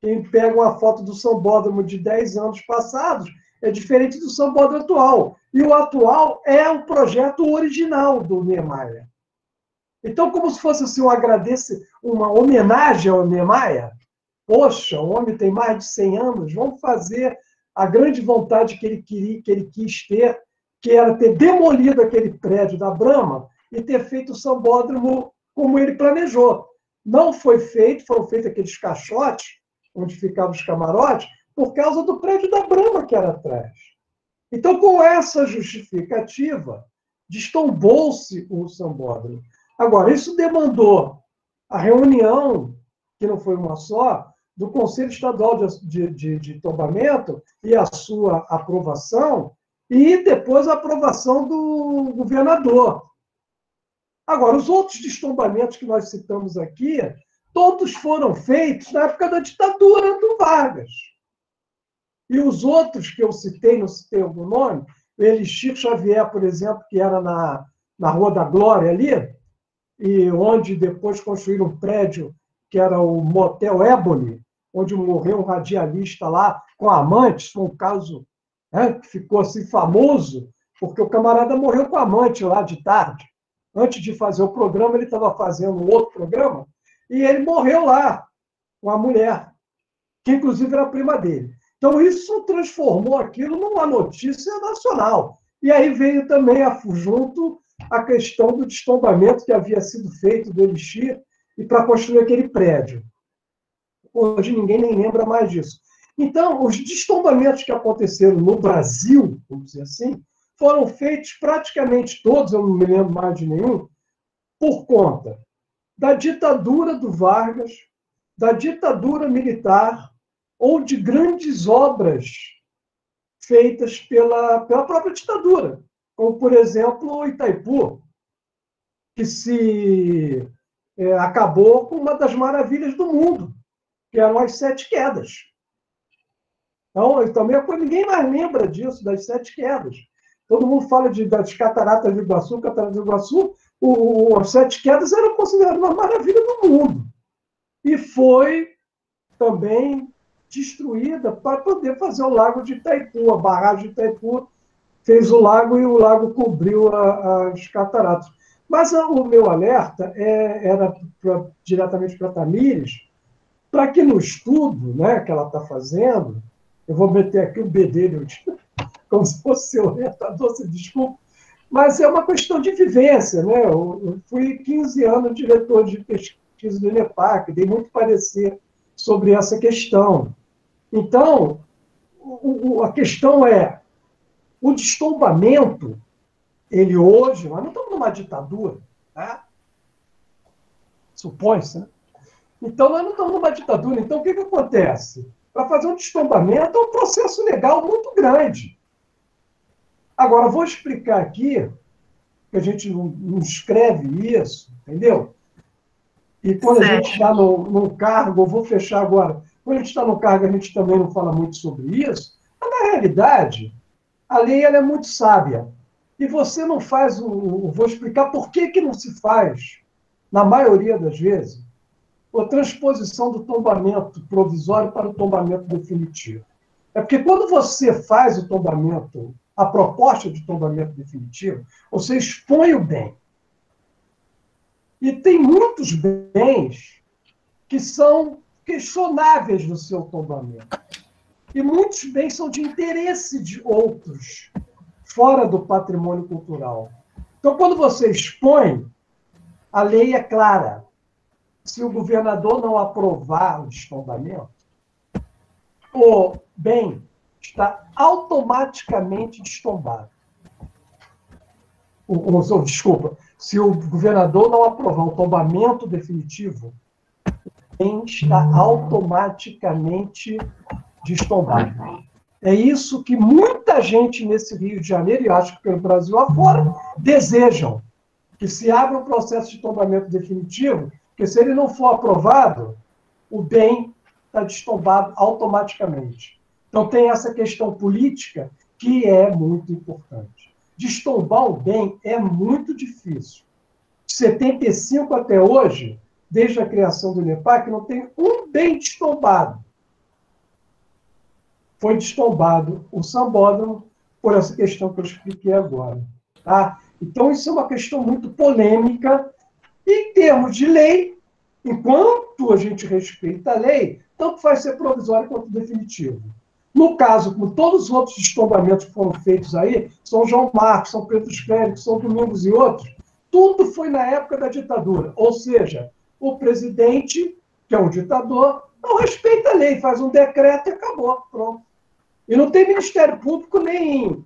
Speaker 11: Quem pega uma foto do Sambódromo de 10 anos passados é diferente do Sambódromo atual. E o atual é o projeto original do Niemeyer. Então, como se fosse assim, uma homenagem ao Niemeyer, poxa, o homem tem mais de 100 anos, vamos fazer a grande vontade que ele quis ter, que era ter demolido aquele prédio da Brahma e ter feito o sambódromo como ele planejou. Não foi feito, foram feitos aqueles caixotes, onde ficavam os camarotes, por causa do prédio da Brahma que era atrás. Então, com essa justificativa, destombou-se o sambódromo. Agora, isso demandou a reunião, que não foi uma só, do Conselho Estadual de Tombamento e a sua aprovação, e depois a aprovação do governador. Agora, os outros destombamentos que nós citamos aqui, todos foram feitos na época da ditadura do Vargas. E os outros que eu citei, não citei algum nome, o Elixir Xavier, por exemplo, que era na Rua da Glória ali, e onde depois construíram um prédio que era o Motel Ebony, onde morreu um radialista lá com amantes, foi um caso, né, que ficou assim famoso, porque o camarada morreu com amante lá de tarde. Antes de fazer o programa, ele estava fazendo um outro programa, e ele morreu lá com a mulher, que inclusive era prima dele. Então, isso transformou aquilo numa notícia nacional. E aí veio também junto a questão do destombamento que havia sido feito do Elixir e para construir aquele prédio. Hoje ninguém nem lembra mais disso. Então, os destombamentos que aconteceram no Brasil, vamos dizer assim, foram feitos praticamente todos, eu não me lembro mais de nenhum, por conta da ditadura do Vargas, da ditadura militar ou de grandes obras feitas pela própria ditadura, como, por exemplo, o Itaipu, que acabou com uma das maravilhas do mundo, que eram as 7 quedas. Então, também ninguém mais lembra disso, das 7 quedas. Todo mundo fala das cataratas do Iguaçu, as 7 quedas eram consideradas uma maravilha do mundo. E foi também destruída para poder fazer o lago de Itaipu. A barragem de Itaipu fez o lago e o lago cobriu as cataratas. Mas o meu alerta era diretamente para a Tamires, para que no estudo, né, que ela está fazendo, eu vou meter aqui o B dele, como se fosse seu orientador, se desculpa, mas é uma questão de vivência. Né? Eu fui 15 anos diretor de pesquisa do INEPAC, dei muito parecer sobre essa questão. Então, a questão é, o destombamento, ele hoje, nós não estamos numa ditadura, tá? Supõe-se, né? Então, nós não estamos numa ditadura. Então, o que acontece? Para fazer um destombamento é um processo legal muito grande. Agora, vou explicar aqui, que a gente não escreve isso, entendeu? E quando a gente está no cargo, eu vou fechar agora, quando a gente está no cargo, a gente também não fala muito sobre isso, mas, na realidade, a lei ela é muito sábia. E você não faz, vou explicar por que não se faz, na maioria das vezes, a transposição do tombamento provisório para o tombamento definitivo. É porque quando você faz o tombamento, a proposta de tombamento definitivo, você expõe o bem. E tem muitos bens que são questionáveis no seu tombamento. E muitos bens são de interesse de outros, fora do patrimônio cultural. Então, quando você expõe, a lei é clara. Se o governador não aprovar o destombamento, o bem está automaticamente destombado. Desculpa, se o governador não aprovar o tombamento definitivo, o bem está automaticamente destombado. É isso que muita gente nesse Rio de Janeiro, e acho que pelo Brasil afora, desejam, que se abra um processo de tombamento definitivo, porque se ele não for aprovado, o bem está destombado automaticamente. Então, tem essa questão política que é muito importante. Destombar o bem é muito difícil. De 75 até hoje, desde a criação do INEPAC, não tem um bem destombado. Foi destombado o sambódromo por essa questão que eu expliquei agora. Tá? Então, isso é uma questão muito polêmica. Em termos de lei, enquanto a gente respeita a lei, tanto faz ser provisório quanto definitivo. No caso, como todos os outros destombamentos que foram feitos aí, São João Marcos, São Pedro dos Clérigos, São Domingos e outros, tudo foi na época da ditadura. Ou seja, o presidente, que é um ditador, não respeita a lei, faz um decreto e acabou, pronto. E não tem Ministério Público nem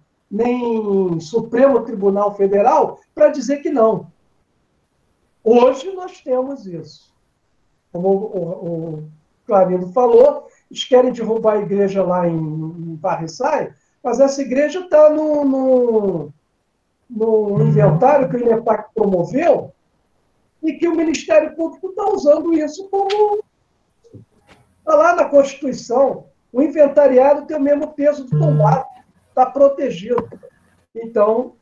Speaker 11: Supremo Tribunal Federal para dizer que não. Hoje nós temos isso. Como o Clarindo falou, eles querem derrubar a igreja lá em Varriçai, mas essa igreja está no inventário que o INEPAC promoveu e que o Ministério Público está usando isso como... Está lá na Constituição. O inventariado tem o mesmo peso do tombado, está protegido. Então,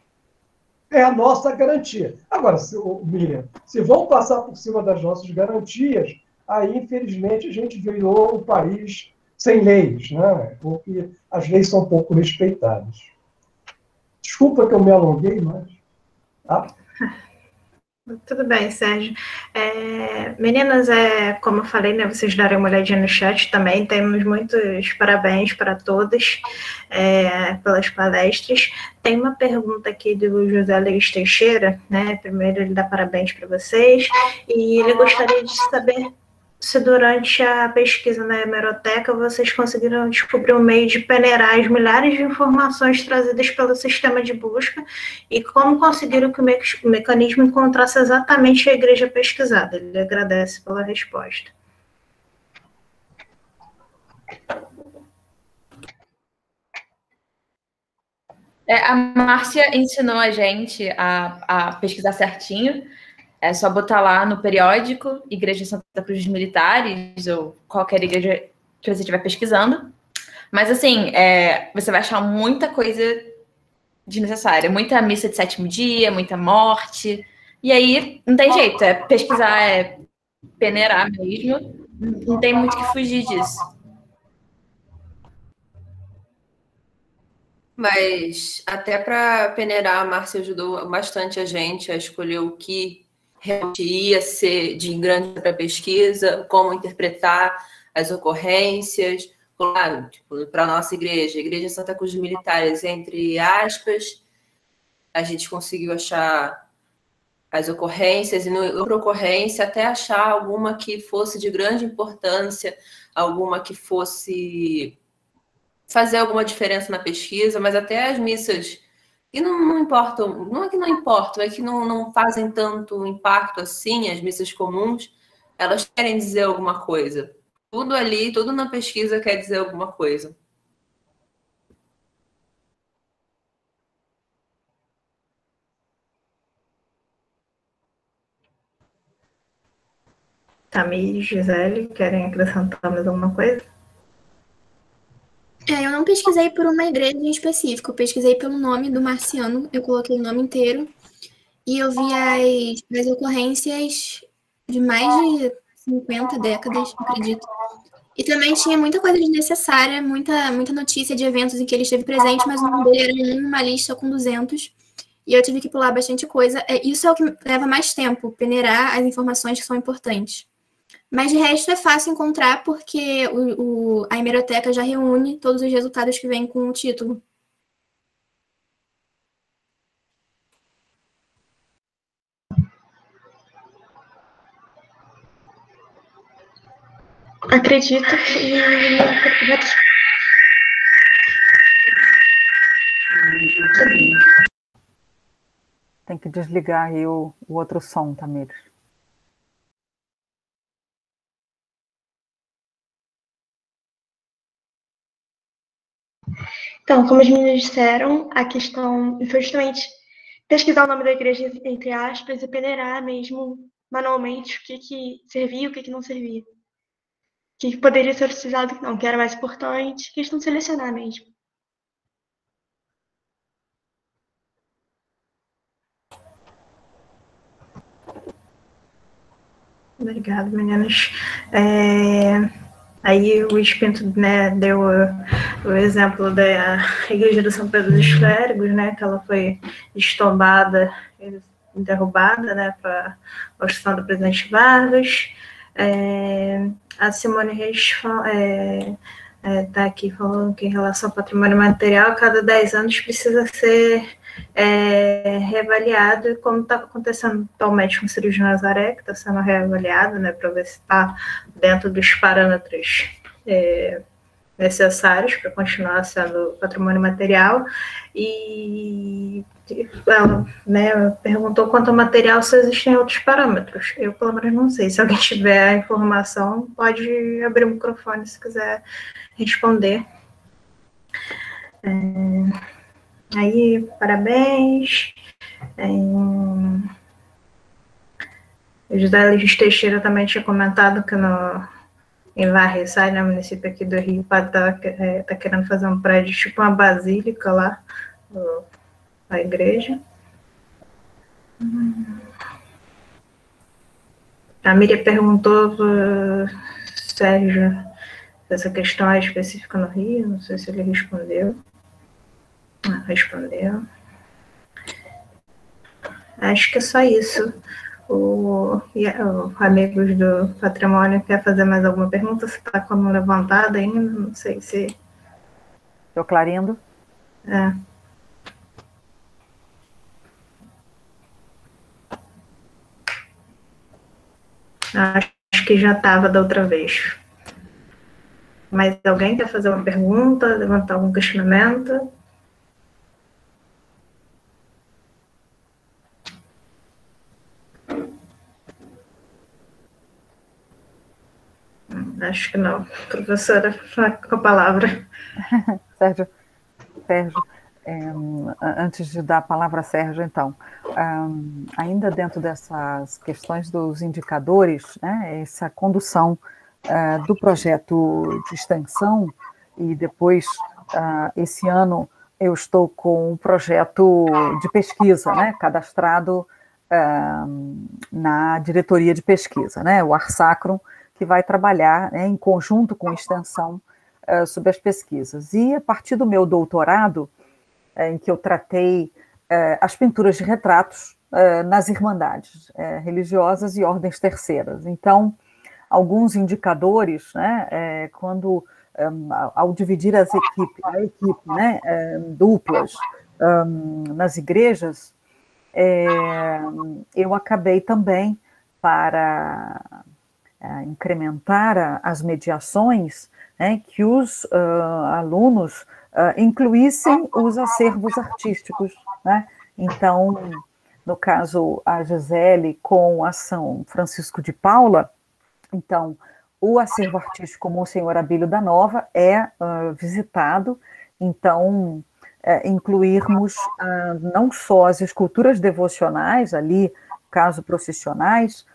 Speaker 11: é a nossa garantia. Agora, Miriam, se vão passar por cima das nossas garantias, aí, infelizmente, a gente virou um país sem leis, né? Porque as leis são pouco respeitadas. Desculpa que eu me alonguei, mas... Tá?
Speaker 3: Tudo bem, Sérgio. Meninas, como eu falei, né, vocês darem uma olhadinha no chat também, temos muitos parabéns para todas pelas palestras. Tem uma pergunta aqui do José Luiz Teixeira, né? Primeiro ele dá parabéns para vocês, e ele gostaria de saber se durante a pesquisa na hemeroteca vocês conseguiram descobrir um meio de peneirar as milhares de informações trazidas pelo sistema de busca e como conseguiram que o mecanismo encontrasse exatamente a igreja pesquisada. Ele agradece pela resposta.
Speaker 4: A Márcia ensinou a gente a pesquisar certinho. É só botar lá no periódico, Igreja Santa Cruz dos Militares, ou qualquer igreja que você estiver pesquisando. Mas, assim, você vai achar muita coisa desnecessária. Muita missa de sétimo dia, muita morte. E aí, não tem jeito. É pesquisar, é peneirar mesmo. Não tem muito que fugir disso.
Speaker 5: Mas, até para peneirar, a Márcia ajudou bastante a gente a escolher o que realmente ia ser de grande para pesquisa, como interpretar as ocorrências. Claro, tipo, para a nossa igreja, a Igreja Santa Cruz dos Militares, entre aspas, a gente conseguiu achar as ocorrências, e no ocorrência até achar alguma que fosse de grande importância, alguma que fosse fazer alguma diferença na pesquisa, mas até as missas e não importam, não é que não importam, é que não fazem tanto impacto assim, as missas comuns, elas querem dizer alguma coisa. Tudo ali, tudo na pesquisa quer dizer alguma coisa.
Speaker 3: Tamir e Gisele, querem acrescentar mais alguma coisa?
Speaker 6: Eu não pesquisei por uma igreja em específico, eu pesquisei pelo nome do marciano, eu coloquei o nome inteiro, e eu vi as ocorrências de mais de 50 décadas, acredito. E também tinha muita coisa desnecessária, muita notícia de eventos em que ele esteve presente, mas o nome dele era em uma lista com 200, e eu tive que pular bastante coisa. Isso é o que leva mais tempo, peneirar as informações que são importantes. Mas de resto é fácil encontrar porque a hemeroteca já reúne todos os resultados que vêm com o título.
Speaker 7: Acredito que...
Speaker 1: Tem que desligar aí o outro som, Tamir.
Speaker 7: Então, como as meninas disseram, a questão foi justamente pesquisar o nome da igreja, entre aspas, e peneirar mesmo manualmente o que servia e o que não servia. O que poderia ser utilizado, o que era mais importante, questão de selecionar mesmo.
Speaker 3: Obrigada, meninas. Aí o Espinto, né, deu o exemplo da Igreja do São Pedro dos Clérigos, né, que ela foi estombada, derrubada, né, para a construção do presidente Vargas. A Simone Reis está aqui falando que em relação ao patrimônio material, a cada 10 anos precisa ser reavaliado, e como está acontecendo atualmente com o Cirurgia de Nazaré, que está sendo reavaliado, né, para ver se está dentro dos parâmetros necessários para continuar sendo patrimônio material. E ela, né, perguntou quanto ao material se existem outros parâmetros. Eu, pelo menos, não sei. Se alguém tiver a informação, pode abrir o microfone se quiser responder. Aí, parabéns. O José Luiz Teixeira também tinha comentado que em Varresai, no município aqui do Rio, o padre está querendo fazer um prédio, tipo uma basílica lá, na igreja. A Miriam perguntou, Sérgio, se essa questão é específica no Rio, não sei se ele respondeu. Respondeu. Acho que é só isso. O Amigos do Patrimônio quer fazer mais alguma pergunta? Você está com a mão levantada ainda? Não sei se...
Speaker 1: Estou clarindo.
Speaker 3: Acho que já estava da outra vez. Mas alguém quer fazer uma pergunta, levantar algum questionamento? Acho que não. Professora, com a palavra.
Speaker 1: Sérgio, antes de dar a palavra a Sérgio, então, ainda dentro dessas questões dos indicadores, né, essa condução do projeto de extensão, e depois, esse ano, eu estou com um projeto de pesquisa, né, cadastrado na diretoria de pesquisa, né, o Arsacrum, que vai trabalhar, né, em conjunto com extensão sobre as pesquisas. E a partir do meu doutorado, em que eu tratei as pinturas de retratos nas irmandades religiosas e ordens terceiras. Então, alguns indicadores, né, quando, ao dividir a equipe, né, duplas nas igrejas, eu acabei também, para incrementar as mediações, né, que os alunos incluíssem os acervos artísticos, né? Então, no caso, a Gisele com a São Francisco de Paula, então, o acervo artístico Monsenhor Abílio da Nova é visitado, então, incluirmos não só as esculturas devocionais ali, caso processionais,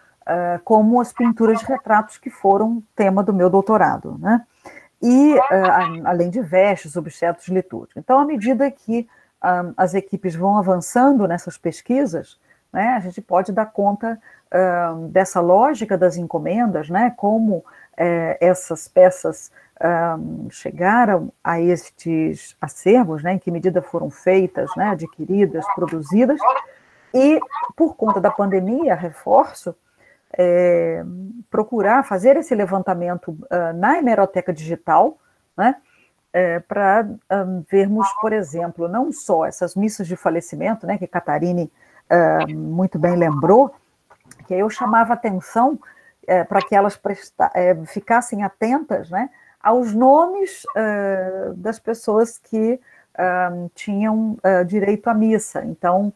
Speaker 1: como as pinturas de retratos que foram tema do meu doutorado, né? E, além de vestes, objetos litúrgicos. Então, à medida que as equipes vão avançando nessas pesquisas, né, a gente pode dar conta dessa lógica das encomendas, né, como essas peças chegaram a estes acervos, né, em que medida foram feitas, né, adquiridas, produzidas, e, por conta da pandemia, reforço, procurar fazer esse levantamento na hemeroteca digital, né, para vermos, por exemplo, não só essas missas de falecimento, né, que Catarine muito bem lembrou, que eu chamava atenção para que elas ficassem atentas, né, aos nomes das pessoas que tinham direito à missa. Então,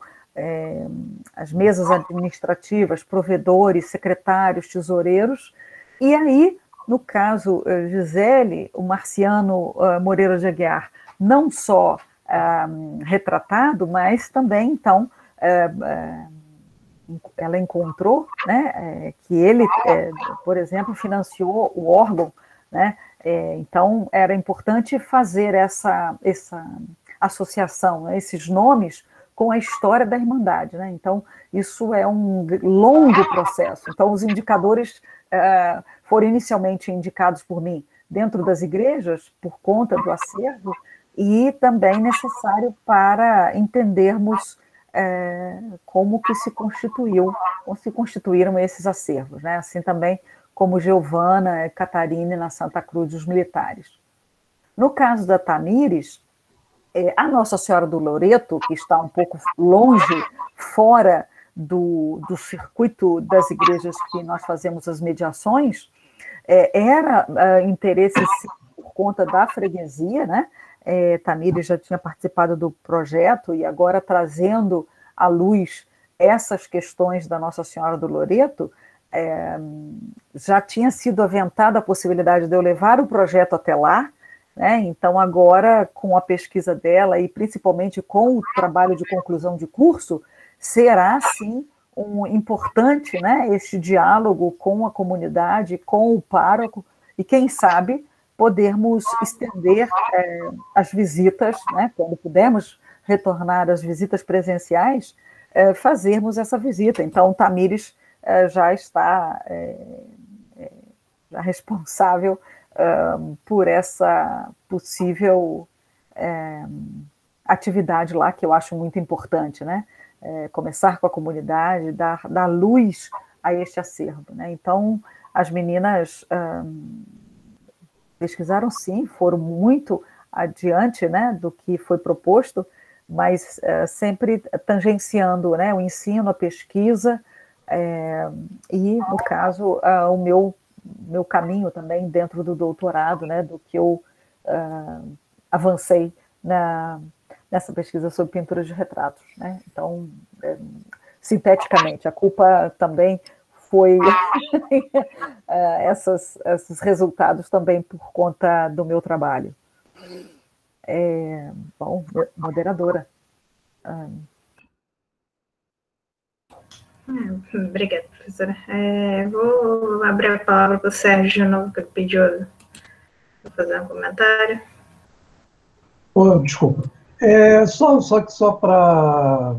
Speaker 1: as mesas administrativas, provedores, secretários, tesoureiros, e aí, no caso Gisele, o Marciano Moreira de Aguiar, não só retratado, mas também, então, ela encontrou, né, que ele, por exemplo, financiou o órgão, né, então era importante fazer essa associação, né, esses nomes, com a história da Irmandade, né? Então, isso é um longo processo. Então, os indicadores foram inicialmente indicados por mim dentro das igrejas, por conta do acervo, e também necessário para entendermos como que se constituíram esses acervos, né? Assim também como Giovana e Catarine na Santa Cruz dos Militares. No caso da Tamires, a Nossa Senhora do Loreto, que está um pouco longe, fora do circuito das igrejas que nós fazemos as mediações, era interesse sim, por conta da freguesia, né? Tamires já tinha participado do projeto e agora trazendo à luz essas questões da Nossa Senhora do Loreto, já tinha sido aventada a possibilidade de eu levar o projeto até lá, né? Então agora, com a pesquisa dela e principalmente com o trabalho de conclusão de curso, será sim importante, né, este diálogo com a comunidade, com o pároco, e quem sabe podermos estender as visitas, né, quando pudermos retornar às visitas presenciais, fazermos essa visita. Então, Tamires já está já responsável por essa possível atividade lá, que eu acho muito importante, né? Começar com a comunidade, dar luz a este acervo, né? Então, as meninas pesquisaram sim, foram muito adiante, né, do que foi proposto, mas sempre tangenciando, né, o ensino, a pesquisa, e, no caso, o meu caminho também dentro do doutorado, né, do que eu avancei nessa pesquisa sobre pinturas de retratos, né? Então, sinteticamente, a culpa também foi esses resultados também por conta do meu trabalho. Bom, moderadora.
Speaker 3: Obrigada, professora. Vou abrir a palavra para o Sérgio de novo, que ele pediu para fazer um comentário.
Speaker 11: Desculpa. Só para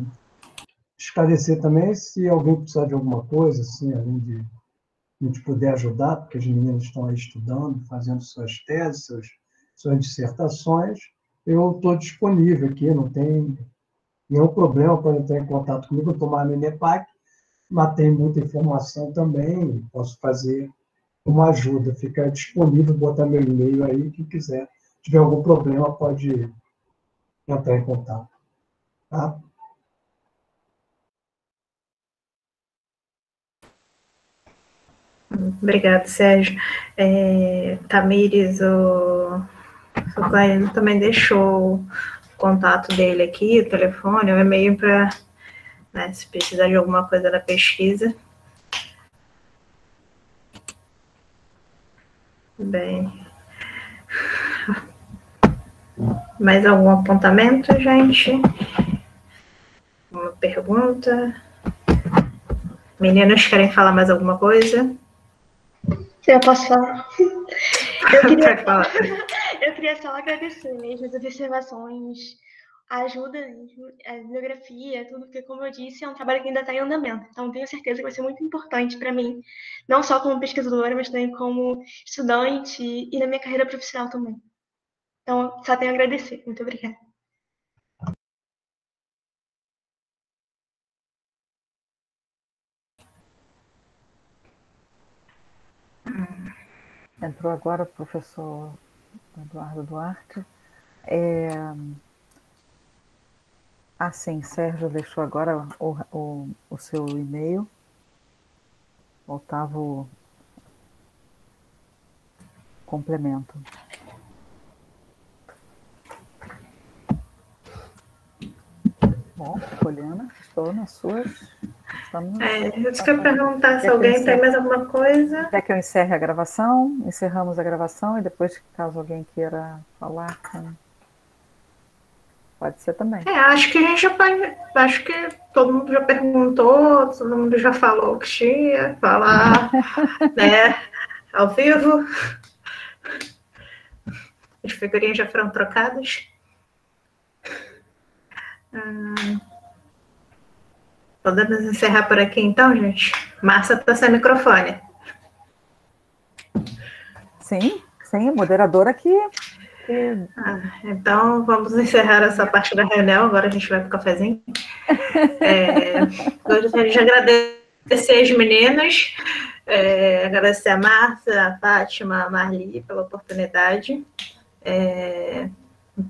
Speaker 11: esclarecer também, se alguém precisar de alguma coisa, assim, além de a gente puder ajudar, porque as meninas estão aí estudando, fazendo suas teses, suas dissertações, eu estou disponível aqui, não tem nenhum problema para entrar em contato comigo, eu estou lá no INEPAC, mas tem muita informação também, posso fazer uma ajuda, fica disponível, botar meu e-mail aí, quem quiser. Se tiver algum problema, pode entrar em contato. Tá?
Speaker 3: Obrigada, Sérgio. Tamires, o Clariano também deixou o contato dele aqui, o telefone, o e-mail para, né, se precisar de alguma coisa da pesquisa. Bem. Mais algum apontamento, gente? Uma pergunta? Meninas, querem falar mais alguma coisa?
Speaker 7: Eu posso falar? Eu queria só agradecer mesmo as observações, a ajuda, a bibliografia, tudo, porque, como eu disse, é um trabalho que ainda está em andamento. Então, tenho certeza que vai ser muito importante para mim, não só como pesquisadora, mas também como estudante e na minha carreira profissional também. Então, só tenho a agradecer. Muito obrigada.
Speaker 1: Entrou agora o professor Eduardo Duarte. Sim, Sérgio deixou agora o seu e-mail. Faltava o complemento. Bom, Poliana, estou nas suas...
Speaker 3: Eu quero perguntar se alguém tem mais alguma coisa.
Speaker 1: Quer que eu encerre a gravação? Encerramos a gravação e depois, caso alguém queira falar, pode ser também.
Speaker 3: Acho que a gente já pode. Acho que todo mundo já perguntou, todo mundo já falou o que tinha, falar, né? Ao vivo. As figurinhas já foram trocadas. Podemos encerrar por aqui, então, gente? Márcia está sem microfone.
Speaker 1: Sim, moderadora aqui.
Speaker 3: Então, vamos encerrar essa parte da reunião. Agora a gente vai para o cafezinho. Gostaria de agradecer as meninas, agradecer a Márcia, a Fátima, a Marli pela oportunidade.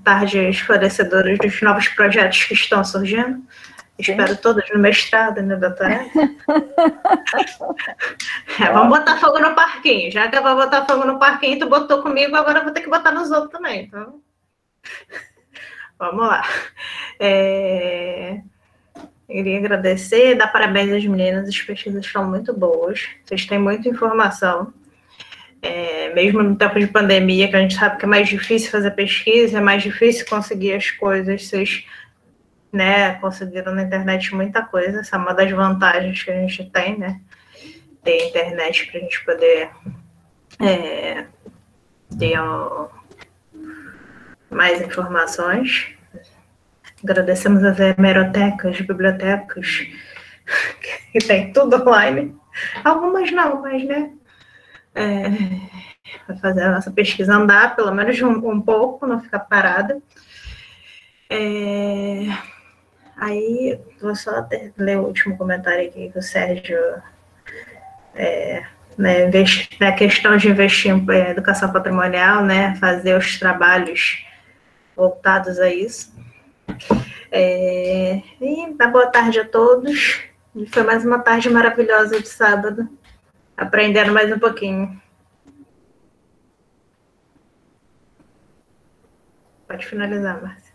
Speaker 3: tarde esclarecedoras dos novos projetos que estão surgindo. Espero todos no mestrado e no doutorado. Vamos botar fogo no parquinho. Já que eu vou botar fogo no parquinho, tu botou comigo, agora eu vou ter que botar nos outros também. Então, vamos lá. Queria agradecer, dar parabéns às meninas, as pesquisas estão muito boas, vocês têm muita informação. Mesmo no tempo de pandemia, que a gente sabe que é mais difícil fazer pesquisa, é mais difícil conseguir as coisas, vocês, né, conseguiram na internet muita coisa, essa é uma das vantagens que a gente tem, né, ter internet para a gente poder ter mais informações. Agradecemos as hemerotecas, bibliotecas, que tem tudo online. Algumas não, mas, né, vai fazer a nossa pesquisa andar, pelo menos um pouco, não ficar parada. Aí, vou só ler o último comentário aqui do Sérgio, né, na questão de investir em educação patrimonial, né, fazer os trabalhos voltados a isso. E boa tarde a todos. Foi mais uma tarde maravilhosa de sábado, aprendendo mais um pouquinho. Pode finalizar, Márcia.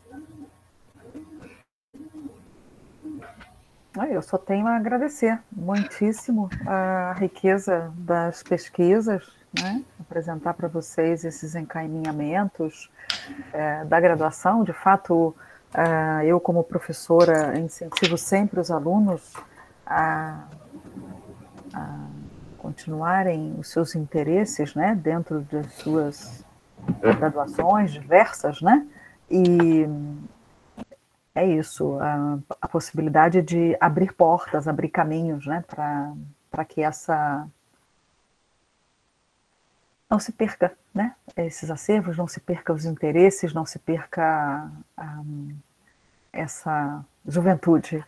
Speaker 1: Eu só tenho a agradecer muitíssimo a riqueza das pesquisas, né? Apresentar para vocês esses encaminhamentos da graduação. De fato, eu, como professora, incentivo sempre os alunos a continuarem os seus interesses, né, dentro das suas graduações diversas, né, e é isso, a possibilidade de abrir portas, abrir caminhos, né, para que não se perca, né, esses acervos, não se perca os interesses, não se perca essa juventude,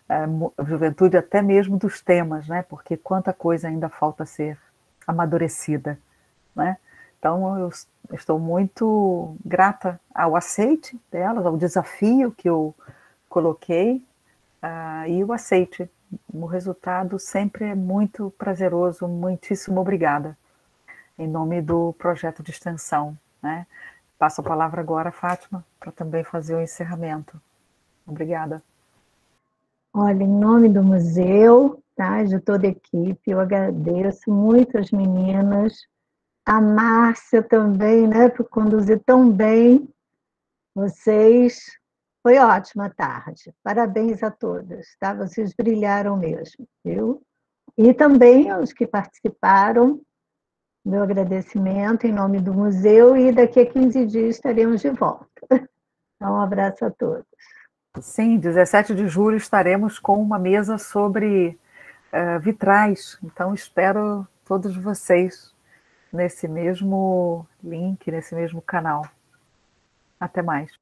Speaker 1: a juventude até mesmo dos temas, né, porque quanta coisa ainda falta ser amadurecida, né. Então, eu estou muito grata ao aceite delas, ao desafio que eu coloquei, e o aceite. O resultado sempre é muito prazeroso. Muitíssimo obrigada. Em nome do projeto de extensão, né? Passo a palavra agora a Fátima, para também fazer o encerramento. Obrigada.
Speaker 2: Olha, em nome do museu, tá, de toda a equipe, eu agradeço muito as meninas, a Márcia também, né, por conduzir tão bem vocês. Foi ótima tarde. Parabéns a todas, tá? Vocês brilharam mesmo, viu? E também aos que participaram, meu agradecimento em nome do museu, e daqui a 15 dias estaremos de volta. Então, um abraço a todos.
Speaker 1: Sim, 17 de julho estaremos com uma mesa sobre vitrais, então espero todos vocês nesse mesmo link, nesse mesmo canal. Até mais.